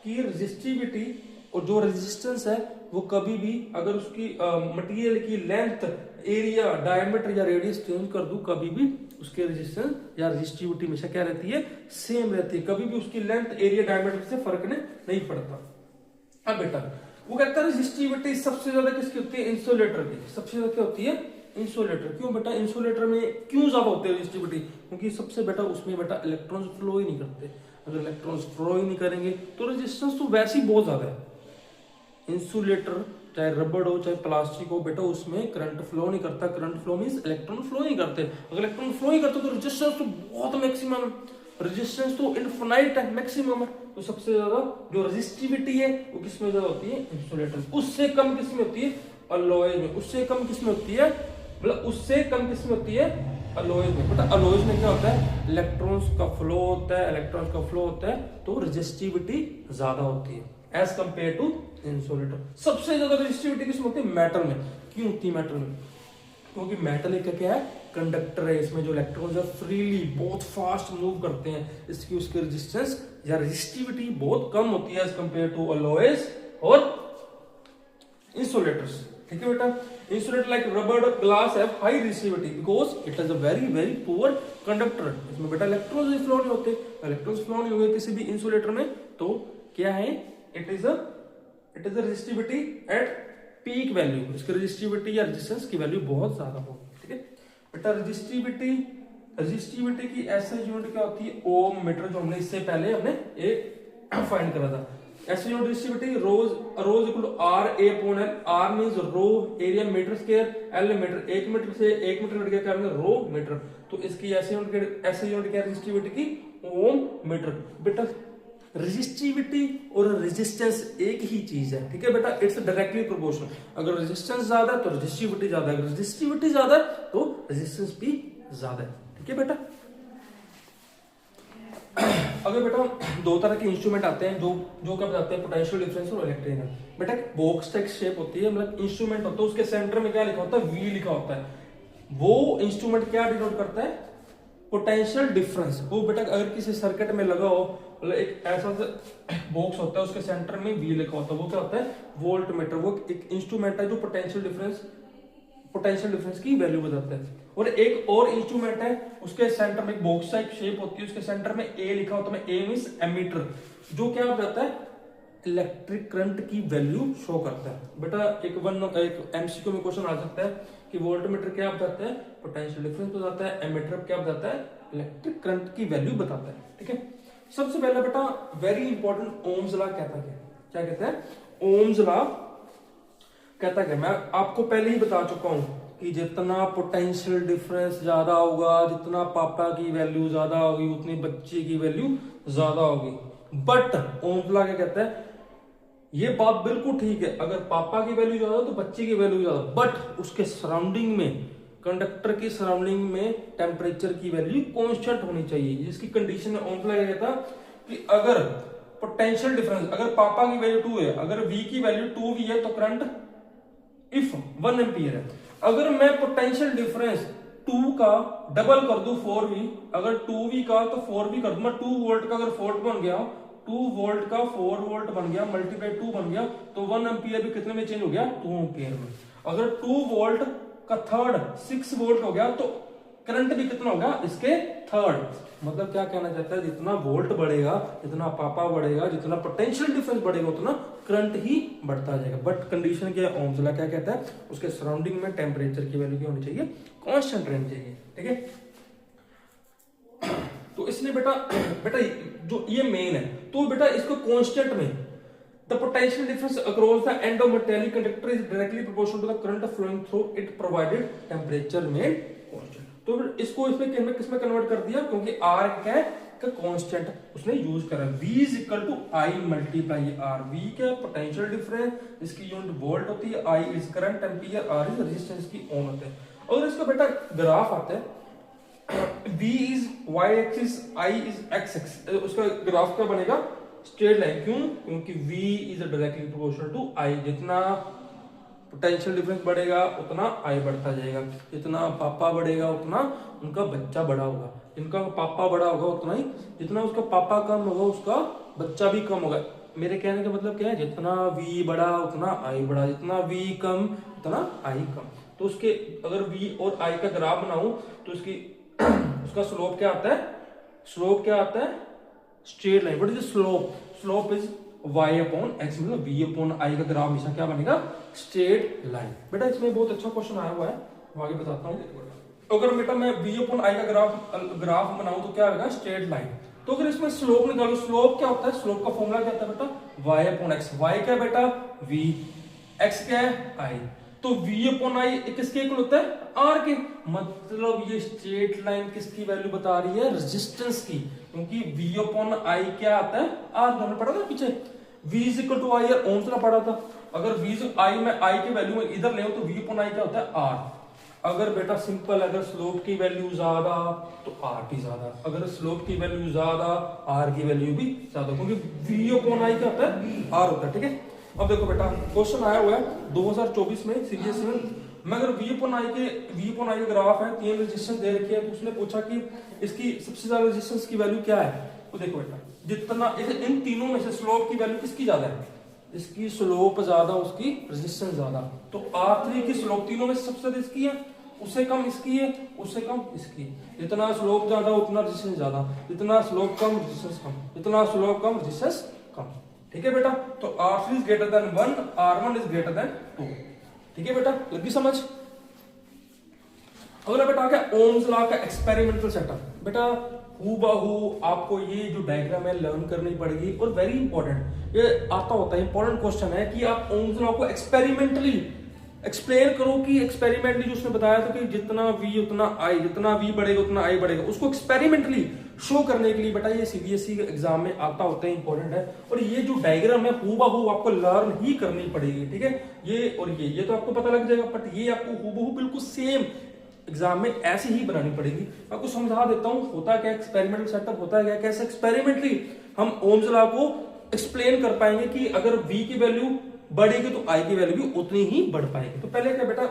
कि रेजिस्टिविटी और जो रेजिस्टेंस है वो कभी भी अगर उसकी मटेरियल की लेंथ, एरिया, डायमीटर या रेडियस चेंज कर दूं, कभी भी उसके रेजिस्टेंस या रेजिस्टिविटी हमेशा क्या रहती है? सेम रहती है। कभी भी उसकी लेंथ, एरिया, डायमीटर से फर्क नहीं पड़ता। अब बेटा वो कहता है रेजिस्टिविटी सबसे ज्यादा किसकी होती है? इंसुलेटर की। सबसे ज्यादा क्या होती है? इंसुलेटर। क्यों बेटा? इंसुलेटर में क्यों ज्यादा होती है रेजिस्टिविटी? क्योंकि सबसे बेटा उसमें बेटा इलेक्ट्रॉन्स फ्लो ही नहीं करते। अगर इलेक्ट्रॉन्स फ्लो ही नहीं करेंगे तो रेजिस्टेंस तो वैसे ही बहुत ज्यादा है। इंसुलेटर चाहे रबड़ हो चाहे प्लास्टिक हो बेटा, उसमें करंट फ्लो नहीं करता। Current flow means electron flow नहीं करते। अगर इलेक्ट्रॉन फ्लो नहीं करते तो रेजिस्टेंस तो बहुत मैक्सिमम है, रेजिस्टेंस तो इनफिनाइट है, मैक्सिमम है। तो सबसे ज्यादा जो रेजिस्टिविटी है वो किसमें ज्यादा होती है? इंसुलेटर। उससे कम किसमें होती है? अलॉय में। उससे कम किसमें होती है? मतलब उससे कम किसमें होती है? अलॉयज में। बेटा अलॉयज में क्या होता है? इलेक्ट्रॉन्स का फ्लो होता है, तो रेजिस्टिविटी ज्यादा होती है एज कंपेयर टू इंसुलेटर। सबसे ज्यादा रेजिस्टिविटी किसमें होती है? मेटल में। क्यों होती है मेटल में? क्योंकि मेटल एक क्या है? कंडक्टर है। इसमें जो इलेक्ट्रॉन्स है फ्रीली बहुत फास्ट मूव करते हैं, इसकी उसकी रेजिस्टेंस या रेजिस्टिविटी बहुत कम होती है एज कंपेयर टू अलॉयज और इंसुलेटर्स। ठीक है बेटा, insulator like rubber, glass have high resistivity because it is a very very poor conductor. इसमें बेटा इलेक्ट्रॉन्स फ्लो नहीं होते। इलेक्ट्रॉन्स फ्लो नहीं होंगे किसी भी इंसुलेटर में तो क्या है? It is a resistivity at peak value. इसकी रेजिस्टिविटी या रेजिस्टेंस की वैल्यू बहुत ज्यादा होगी। ठीक है बेटा, रेजिस्टिविटी की ऐसे यूनिट क्या होती है? ओम मीटर, जो हमने इससे पहले एक फाइंड करा था। ऐसे unit resistivity rho equal to R A upon L. R means rho, area metre square, L metre. 1 metre से 1 मीटर कट गया, क्या रो मीटर। तो इसकी ऐसे यूनिट क्या रेजिस्टिविटी की? ओम मीटर। बेटा रेजिस्टिविटी और रेजिस्टेंस एक ही चीज है। ठीक है बेटा, इट्स डायरेक्टली प्रोपोर्शनल। अगर रेजिस्टेंस ज्यादा है तो रेजिस्टिविटी ज्यादा है, अगर रेजिस्टिविटी ज्यादा है तो रेजिस्टेंस भी ज्यादा है। ठीक है बेटा, अगर बेटा दो तरह के इंस्ट्रूमेंट आते हैं जो क्या बताते हैं? पोटेंशियल डिफरेंस और इलेक्ट्रिकल। बेटा बॉक्स टाइप शेप होती है, मतलब इंस्ट्रूमेंट होता है, उसके सेंटर में क्या लिखा होता है? वी लिखा होता है। वो इंस्ट्रूमेंट क्या डिनोट करता है, पोटेंशियल डिफरेंस। वो बेटा अगर किसी सर्किट में लगा हो, मतलब एक ऐसा बॉक्स होता है उसके सेंटर में वी लिखा होता है, वो क्या होता है, वोल्ट मीटर। वो एक इंस्ट्रूमेंट है जो पोटेंशियल डिफरेंस की वैल्यू बताता है। और एक और इंस्ट्रूमेंट है, उसके सेंटर में एक बॉक्स टाइप शेप होती है, उसके सेंटर में ए लिखा होता है, ए मींस एमीटर, जो क्या बताता है, इलेक्ट्रिक करंट की वैल्यू शो करता है। बेटा एक एमसीक्यू में क्वेश्चन आ सकता है कि वोल्ट मीटर क्या बताता है, पोटेंशियल डिफरेंस बताता है, एमीटर क्या बताता है, इलेक्ट्रिक करंट की वैल्यू बताता है। ठीक है, सबसे पहला बेटा वेरी इंपॉर्टेंट ओम्स लॉ कहता है, क्या कहता है, ओम्स लॉ कहता है, मैं आपको पहले ही बता चुका हूं कि जितना पोटेंशियल डिफरेंस ज्यादा होगा, जितना पापा की वैल्यू ज्यादा होगी, उतनी बच्चे की वैल्यू ज्यादा होगी। बट ओम्स लॉ क्या कहता है, ये बात बिल्कुल ठीक है, अगर पापा की वैल्यू ज्यादा तो बच्चे की वैल्यू ज्यादा, बट उसके सराउंडिंग में, कंडक्टर की सराउंडिंग में टेम्परेचर की वैल्यू कांस्टेंट होनी चाहिए। जिसकी कंडीशन में ओम्स लॉ कहता है कि अगर पोटेंशियल डिफरेंस, अगर पापा की वैल्यू 2 है, अगर v की वैल्यू 2v है, तो करंट इफ 1 एम्पियर है। अगर मैं पोटेंशियल डिफरेंस 2 का डबल कर दूं 4v, अगर 2v का तो 4v कर दूं, मैं 2 वोल्ट का अगर 4 बन गया, 2 वोल्ट का 4 वोल्ट बन गया, मल्टीप्लाई 2 बन गया, तो 1 एम्पियर भी कितने में चेंज हो गया, 2 एम्पियर में। अगर 2 वोल्ट का थर्ड 6 वोल्ट हो गया, तो करंट भी कितना होगा, इसके थर्ड। मतलब क्या कहना चाहता है, जितना वोल्ट बढ़ेगा, जितना पापा बढ़ेगा, जितना पोटेंशियल डिफरेंस बढ़ेगा, उतना करंट ही बढ़ता जाएगा। बट कंडीशन क्या है, ओम्स लॉ क्या कहता है, उसके सराउंडिंग में टेम्परेचर की वैल्यू क्या होनी चाहिए, कांस्टेंट रहनी चाहिए। ठीक है, तो इसने बेटा जो ये मेन है, तो बेटा इसको कांस्टेंट में the potential difference across the end of metallic conductor is directly proportional to the current flowing through it provided temperature remain constant। तो इसको इसमें किसमें कन्वर्ट कर दिया, क्योंकि R क्या है का कांस्टेंट उसने यूज करा, V is equal to I multiply R। V क्या पोटेंशियल डिफरेंस, इसकी यूनिट वोल्ट होती है, I is current ampere, R is resistance की ओम होता है। और इसका बेटा ग्राफ आता है, V is y axis, I is x axis, उसका ग्राफ क्या बनेगा, स्ट्रेट लाइन। क्यों, क्योंकि V is directly proportional to I। जितना पोटेंशियल डिफरेंस बढ़ेगा उतना I बढ़ता जाएगा, जितना पापा बढ़ेगा उतना उनका बच्चा बड़ा होगा, जिनका पापा बड़ा होगा उतना ही, जितना उसका पापा कम होगा उसका बच्चा भी कम होगा। मेरे कहने का मतलब क्या है, जितना V बड़ा उतना I बड़ा, जितना V कम उतना I कम। तो उसके अगर V और I का ग्राफ बनाऊं तो इसकी उसका स्लोप क्या आता है, स्लोप क्या आता है, straight line. What is slope, slope is y upon x, मतलब v अपॉन i का ग्राफ हमेशा क्या बनेगा, स्ट्रेट लाइन। बेटा इसमें बहुत अच्छा क्वेश्चन आया हुआ है, मैं आगे बताता हूँ। अगर बेटा मैं v अपॉन i का ग्राफ बनाऊं तो क्या आएगा, स्ट्रेट लाइन। तो अगर इसमें स्लोप निकालो, स्लोप क्या होता है, स्लोप का फॉर्मूला क्या होता है बेटा, y अपॉन x। y क्या है बेटा, v, x क्या है, i। तो v अपॉन i किसके इक्वल होता है, r के। मतलब ये स्ट्रेट लाइन किसकी वैल्यू बता रही है, रेजिस्टेंस की, क्योंकि v अपॉन i क्या आता है, r। हमने पढ़ा था पीछे, v is equal to i, Ohm's law पढ़ा था। अगर v i में i की वैल्यू में इधर ले तो v अपॉन i क्या होता है, r। अगर बेटा सिंपल, अगर स्लोप की वैल्यू ज्यादा तो r भी ज्यादा, अगर स्लोप की वैल्यू ज्यादा r की वैल्यू भी ज्यादा, क्योंकि v अपॉन i क्या होता है, r होता है। ठीक है, अब देखो बेटा क्वेश्चन आया हुआ है 2024 में सीबीएसई में, मैं अगर v अपॉन i का ग्राफ है, 3 रेजिस्टेंस दे रखी है, तो उसने पूछा कि इसकी सबसे ज्यादा रेजिस्टेंस की वैल्यू क्या है। तो देखो बेटा, जितना इन तीनों में से स्लोप की वैल्यू किसकी ज्यादा है, इसकी स्लोप ज्यादा, उसकी रेजिस्टेंस ज्यादा। तो R3 की स्लोप तीनों में से सबसे ज्यादा इसकी है, उससे कम इसकी है, उससे कम इसकी। जितना स्लोप ज्यादा उतना रेजिस्टेंस ज्यादा, जितना स्लोप कम रेजिस्टेंस कम, जितना स्लोप कम रेजिस्टेंस कम। ठीक है बेटा, तो R3 is greater than 1, R1 is greater than 2। ठीक है बेटा, लगी समझ। अगला बेटा क्या, ओम्स लॉ का एक्सपेरिमेंटल सेटअप। बेटा हूबहू आपको ये जो डायग्राम है लर्न करनी पड़ेगी, और वेरी इंपॉर्टेंट, ये आता होता है, इंपॉर्टेंट क्वेश्चन है कि आप ओम्स लॉ को एक्सपेरिमेंटली एक्सप्लेन करो कि एक्सपेरिमेंटली जो उसने बताया था कि जितना v उतना i, जितना v बढ़ेगा उतना i बढ़ेगा, उसको एक्सपेरिमेंटली शो करने के लिए बेटा ये सीबीएसई के एग्जाम में आता होता है, इंपॉर्टेंट है। और ये जो डायग्राम है हूबहू आपको लर्न ही करनी पड़ेगी। ठीक है, ये और ये तो आपको पता लग जाएगा, बट ये आपको हूबहू बिल्कुल सेम एग्जाम में ऐसे ही बनानी पड़ेगी। आपको समझा देता हूं होता क्या, एक्सपेरिमेंटल सेटअप होता है क्या, कैसे एक्सपेरिमेंटली हम ओम्स लॉ को एक्सप्लेन कर पाएंगे कि अगर v की वैल्यू बढ़ेगी तो i की वैल्यू भी उतनी ही बढ़ पाएगी। तो पहले क्या बेटा,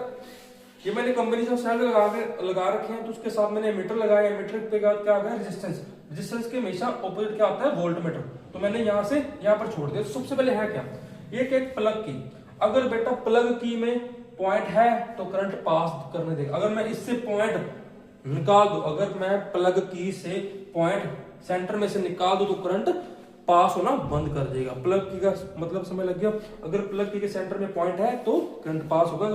ये मैंने कॉम्बिनेशन सेल लगा रखे हैं, तो उसके साथ मैंने एमीटर लगाया, एमीटर पे क्या आ गया रेजिस्टेंस, रेजिस्टेंस के हमेशा ऑपोजिट क्या होता है वोल्टमीटर, तो मैंने यहाँ से यहाँ पर छोड़ दिया। तो सबसे पहले है क्या, एक प्लग की, अगर बेटा प्लग की में पॉइंट है तो करंट पास करने देगा, अगर मैं इससे पॉइंट निकाल दूं, अगर मैं प्लग की से पॉइंट सेंटर में से निकाल दूं तो करंट पास होना बंद कर देगा। प्लग की का मतलब समझ लग गया, अगर प्लग की के सेंटर में पॉइंट है तो करंट पास होगा,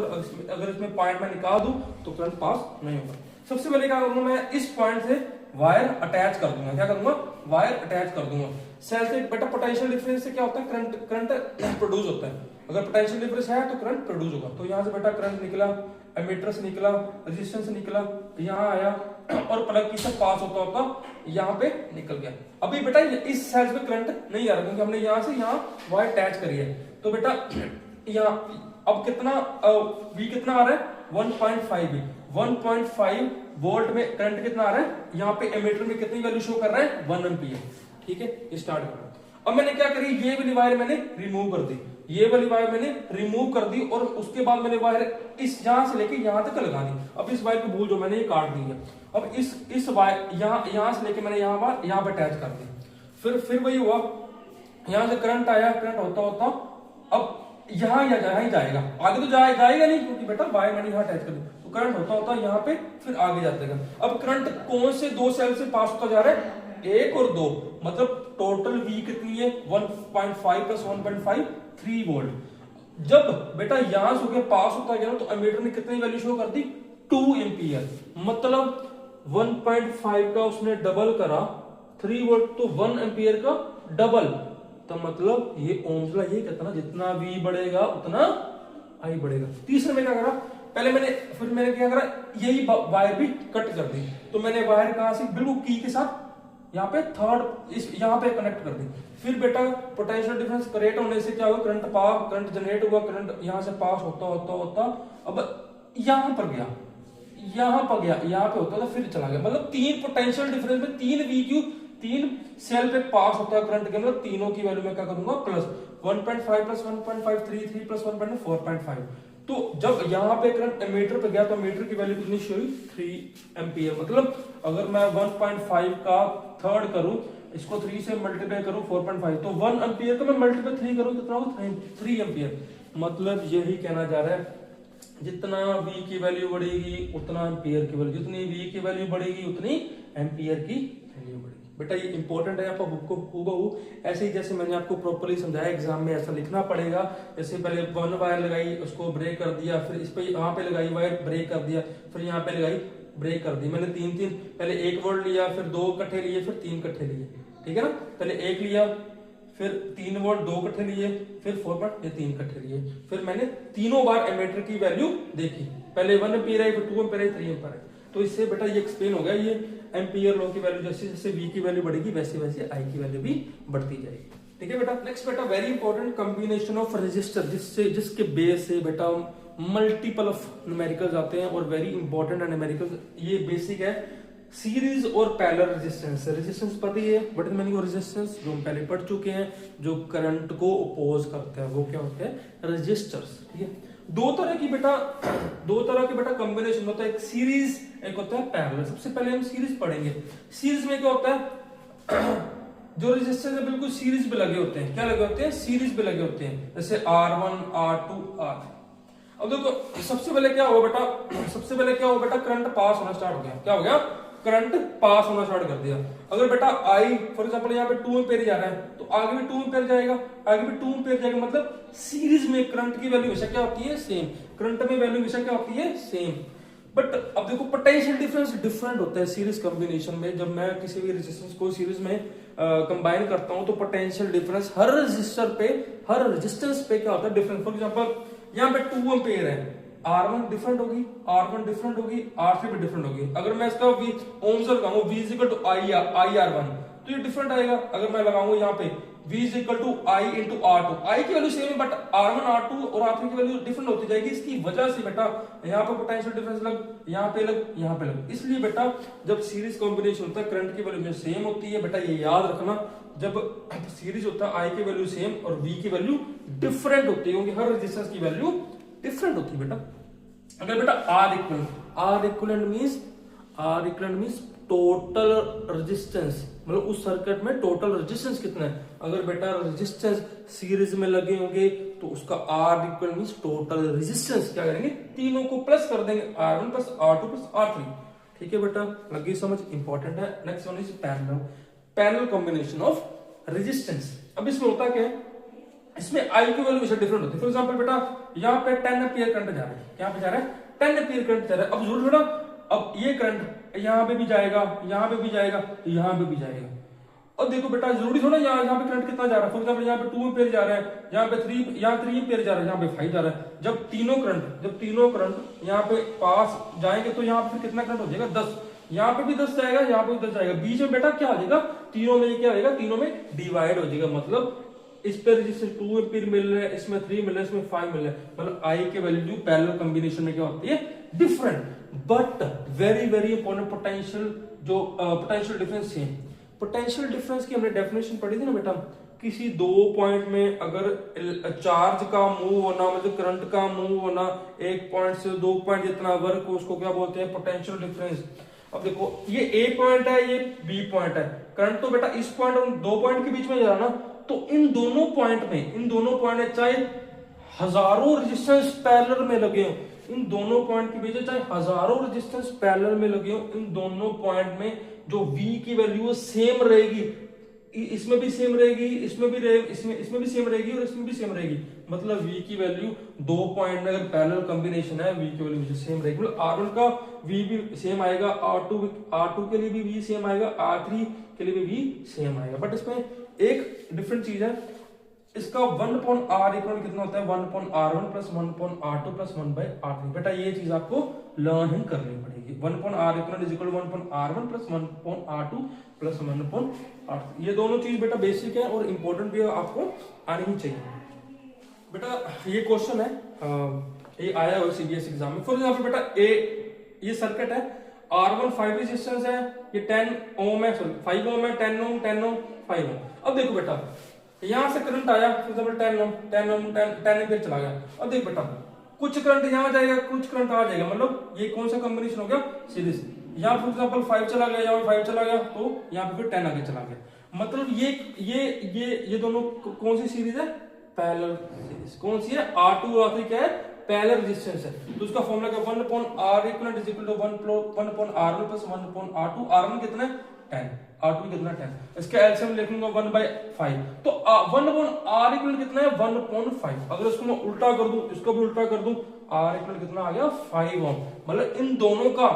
अगर इसमें पॉइंट में निकाल दूं तो करंट पास नहीं होगा। सबसे पहले क्या करूंगा, मैं इस पॉइंट से वायर अटैच कर दूंगा, क्या करूंगा वायर अटैच कर दूंगा। सेल से बेटा पोटेंशियल डिफरेंस से क्या होता है करंट प्रोड्यूस होता है, अगर पोटेंशियल डिफरेंस है तो करंट प्रोड्यूस होगा। तो यहाँ से बेटा करंट निकला, एमीटर से निकला, रेजिस्टेंस से निकला, यहाँ आया और प्लग की से पास होता होता यहाँ पे निकल गया। अभी बेटा इस साइड पे करंट नहीं आ रहा क्योंकि हमने यहाँ से यहाँ वायर अटैच करी है, तो बेटा यहाँ अब कितना V कितना आ रहा है 1.5 V, 1.5 वोल्ट में करंट कितना आ रहा है, यहाँ पे एमीटर में कितनी वैल्यू शो कर रहा है 1 एम्पीयर। ठीक है, ये स्टार्ट कर रहा है। अब मैंने क्या करी, ये वाली वायर मैंने रिमूव कर दी, ये वाली वायर मैंने रिमूव कर दी और उसके बाद मैंने वायर इस यहां से लेके यहां तक लगा दी। अब इस वायर की भूल जो मैंने ये काट दी है, अब इस वायर यहां से लेके मैंने यहां पे अटैच कर दी। फिर वही हुआ, यहां से करंट आया, करंट होता होता अब यहाँ ही जाएगा, आगे तो जाएगा नहीं क्योंकि बेटा वायर मैंने यहाँ अटैच कर दी, तो करंट होता यहाँ पे फिर आगे जाएगा। अब करंट कौन से दो सेल से पास होता जा रहा है, 1 और 2, मतलब टोटल V कितनी है 1.5 प्लस 1.5 3 वोल्ट। जब बेटा यहां से होकर पास होता गया तो एमीटर ने कितनी वैल्यू शो कर दी 2 एम्पियर, मतलब 1.5 का उसने डबल करा 3 वोल्ट, तो 1 एम्पियर का डबल, तो मतलब ये ओम्स ला ये कहता ना जितना V बढ़ेगा उतना I बढ़ेगा। तीसरे में क्या करा, फिर मैंने क्या करा, यही वायर भी कट कर दी, तो मैंने वायर कहां से बिल्कुल की के साथ यहाँ पे थर्ड यहाँ पे कनेक्ट कर दी। फिर बेटा पोटेंशियल डिफरेंस क्रिएट होने से क्या हुआ, करंट जनरेट हुआ, करंट यहाँ से पास होता अब यहाँ पर गया, यहाँ पे होता था फिर चला गया, मतलब 3 पोटेंशियल डिफरेंस में 3 VQ 3 सेल पे पास होता है करंट के, मतलब तीनों की वैल्यू में क्या करूंगा प्लस 1.5 प्लस 1.5 3 प्लस 1.5 4.5। तो जब यहाँ पे करंट एमीटर पे गया तो एमीटर की वैल्यू कितनी हुई 3 एम्पियर, मतलब अगर मैं 1.5 का थर्ड करूं, इसको 3 से मल्टीप्लाई करूं 4.5, तो 1 एम्पियर का मैं मल्टीप्लाई 3 करूं कितना होगा 3 एम्पियर। मतलब यही कहना जा रहा है जितना V की वैल्यू बढ़ेगी उतना एम्पियर की वैल्यू, जितनी V की वैल्यू बढ़ेगी उतनी एम्पियर की वैल्यू बढ़ेगी। बेटा ये इंपॉर्टेंट है, आपको हूबहू ऐसे ही जैसे मैंने आपको प्रॉपर्ली समझाया एग्जाम में ऐसा लिखना पड़ेगा। जैसे पहले 1 वायर लगाई उसको ब्रेक कर दिया, फिर इस पे यहाँ पे लगाई वायर ब्रेक कर दिया, फिर यहाँ पे लगाई ब्रेक कर दी। मैंने 3 पहले 1 वोल्ट लिया, फिर 2 इकट्ठे लिए, फिर 3 इकट्ठे लिए, ठीक है ना। पहले 1 लिया, फिर 3 वोल्ट 2 इकट्ठे लिए, फिर 3 इकट्ठे लिए, फिर मैंने तीनों बार एमीटर की वैल्यू देखी, पहले 1 एम्पीयर आई, फिर 2 एम्पीयर आई, 3 एम्पीयर आई। तो इससे बेटा ये एक्सप्लेन हो गया, ये एम्पीयर लॉ की वैल्यू जैसे जैसे V की वैल्यू बढ़ेगी वैसे वैसे I की वैल्यू भी बढ़ती जाएगी। ठीक है बेटा। नेक्स्ट बेटा very important combination of resistor, जिसके बेस से बेटा मल्टीपल ऑफ न्यूमेरिकल्स आते हैं और वेरी इंपॉर्टेंट है न्यूमेरिकल्स। ये बेसिक है सीरीज और पैरेलल रेजिस्टेंस। रेजिस्टेंस पता ही है, what is meaning of resistance, जो हम पहले पढ़ चुके हैं, जो करंट को अपोज करते हैं वो क्या होते हैं रेजिस्टर्स। ठीक है, दो तरह की बेटा कॉम्बिनेशन होता है, एक सीरीज एक होता है पैरेलल। सबसे पहले हम सीरीज पढ़ेंगे। सीरीज में क्या होता है जो रेजिस्टेंस है बिल्कुल सीरीज पे लगे होते हैं, क्या लगे होते हैं सीरीज पे लगे होते हैं, जैसे R1 R2 R3। अब देखो सबसे पहले क्या हुआ बेटा करंट पास होना स्टार्ट हो गया। क्या हो गया, करंट पास होना स्टार्ट कर दिया। अगर बेटा I फॉर एग्जांपल यहाँ पे 2 एम्पीयर जा रहा है तो आगे भी 2 एम्पीयर जाएगा, मतलब सीरीज में करंट की वैल्यू हमेशा क्या होती है सेम, करंट में वैल्यू हमेशा क्या होती है सेम। बट अब देखो पोटेंशियल डिफरेंस डिफरेंट होता है सीरीज कॉम्बिनेशन में। जब मैं किसी भी रेजिस्टेंस को सीरीज में कंबाइन करता हूं तो पोटेंशियल डिफरेंस हर रेजिस्टेंस पे क्या होता है डिफरेंट। फॉर एग्जांपल यहाँ पे 2 एम्पीयर है, R1 डिफरेंट होगी, R1 डिफरेंट होगी, R3 भी डिफरेंट होगी। अगर मैं इसका ओम्स लगाऊं V is equal to IR1 तो ये डिफरेंट आएगा। अगर मैं लगाऊंगा यहाँ पे V is equal to I into R2, I की वैल्यू सेम है बट R1 R2 और R3 की वैल्यू डिफरेंट होती जाएगी। इसकी वजह से बेटा यहाँ पे पोटेंशियल डिफरेंस लग, यहाँ पे लग। इसलिए बेटा जब सीरीज कॉम्बिनेशन होता है करंट की वैल्यू सेम होती है। बेटा ये याद रखना, जब सीरीज होता है I की वैल्यू सेम और V की वैल्यू डिफरेंट होती है, क्योंकि हर रेजिस्टेंस की वैल्यू डिफरेंट होती है बेटा। अगर बेटा R equivalent means total resistance, मतलब उस सर्किट में टोटल रेजिस्टेंस कितना है। अगर बेटा रेजिस्टेंस सीरीज में लगे होंगे तो उसका R equal means total resistance क्या करेंगे, तीनों को प्लस कर देंगे, R1 plus R2 plus R3। ठीक है बेटा, लगी समझ, इंपॉर्टेंट है। Next one is parallel combination of resistance. अब इसमें होता क्या है, इसमें आई की वैल्यू डिफरेंट होती है। फॉर एग्जांपल बेटा यहाँ पे 10 एम्पीयर करंट जा रहा है, यहाँ पे जा रहा है 10 एम्पीयर करंट जा रहा है। अब जरूर बेटा, अब ये करंट यहाँ पे भी जाएगा, यहाँ पे भी जाएगा, यहाँ पे भी जाएगा। और देखो बेटा जरूरी थोड़ा यहाँ पे करंट कितना जा रहा है। फॉर एग्जांपल यहाँ पे 2 एम्पीयर जा रहा है, यहाँ पे 3 एम्पीयर जा रहा है, यहाँ पे 5 जा रहा है। जब तीनों करंट यहाँ पे पास जाएंगे तो यहाँ पे कितना करंट हो जाएगा, 10। यहाँ पे भी 10 जाएगा, यहाँ पे भी 10 जाएगा। बीच में बेटा क्या हो जाएगा, तीनों में क्या होगा, तीनों में डिवाइड हो जाएगा। मतलब इस पे रेजिस्टेंस 2 एम्पीयर मिल रहा है, इसमें 3 मिल रहा है, इसमें 5 मिल रहा है। मतलब आई के वैल्यू पैरेलल कॉम्बिनेशन में क्या होती है, different. But very very important, potential difference है। पोटेंशियल डिफरेंस की हमने डेफिनेशन पढ़ी थी ना बेटा, किसी दो पॉइंट में अगर चार्ज का मूव होना, मतलब करंट का मूव होना, एक पॉइंट से 2 पॉइंट जितना वर्क हो, उसको क्या बोलते हैं, पोटेंशियल डिफरेंस। अब देखो ये ए पॉइंट है, ये बी पॉइंट है, करंट तो बेटा इस पॉइंट और 2 पॉइंट के बीच में जा रहा ना, तो इन दोनों पॉइंट में चाहे हजारों रेजिस्टेंस पैरेलल में लगे हो, इन दोनों पॉइंट के बीच चाहे हजारों रेजिस्टेंस पैरेलल में लगे हो, इन दोनों पॉइंट में जो V की वैल्यू सेम रहेगी, इसमें भी सेम रहेगी, इसमें भी सेम रहेगी और इसमें भी सेम रहेगी। मतलब V की वैल्यू 2 पॉइंट में अगर पैरेलल कॉम्बिनेशन है, V की वैल्यू सेम रहेगी। मतलब R1 का V भी सेम आएगा, R2 के लिए भी V सेम आएगा, R3 के लिए भी V सेम आएगा। बट इसमें एक डिफरेंट चीज है, इसका 1/R इक्वल कितना होता है, 1/R1 plus 1/R2 plus 1/R3। बेटा ये चीज आपको लर्न ही करनी पड़ेगी। 1/R equal is equal 1/R1 plus 1/R2 plus 1/R3। ये दोनों चीज बेटा बेसिक है और इंपॉर्टेंट भी है, आपको आनी ही चाहिए। बेटा ये क्वेश्चन है, ये आया हुआ सीबीएसई एग्जाम में। फॉर एग्जाम्पल बेटा ये सर्किट है, R1 5 रेजिस्टेंस है, ये 10 ओम है, सॉरी 5 ओम है, 10 ओम 5 ओम। अब देखो बेटा यहां से करंट आया, फॉर एग्जांपल 10 एम्पीयर चला गया। अब देख बेटा कुछ करंट यहां जाएगा, कुछ करंट आ जाएगा, मतलब ये कौन सा कॉम्बिनेशन हो गया, सीरीज। यहां फॉर एग्जांपल 5 चला गया, यहां 5 चला गया, तो यहां पे फिर 10 आगे चला गया। मतलब ये दोनों कौन सी सीरीज है, पैरेलल सीरीज। कौन सी है, R2 और R3 क्या है, पैरेलल रेजिस्टेंस है। तो उसका फॉर्मूला क्या, 1/R equal is equal to 1/R1 plus 1/R2। R1 कितना है 10, R2 कितना 10। इसका एलसीएम लिख लूंगा 1/5। तो 1/R इक्वल कितना है, 1/5। अगर इसको मैं उल्टा कर दूं, इसको भी उल्टा कर दूं, R इक्वल कितना आ गया, 5 ओम। मतलब इन दोनों का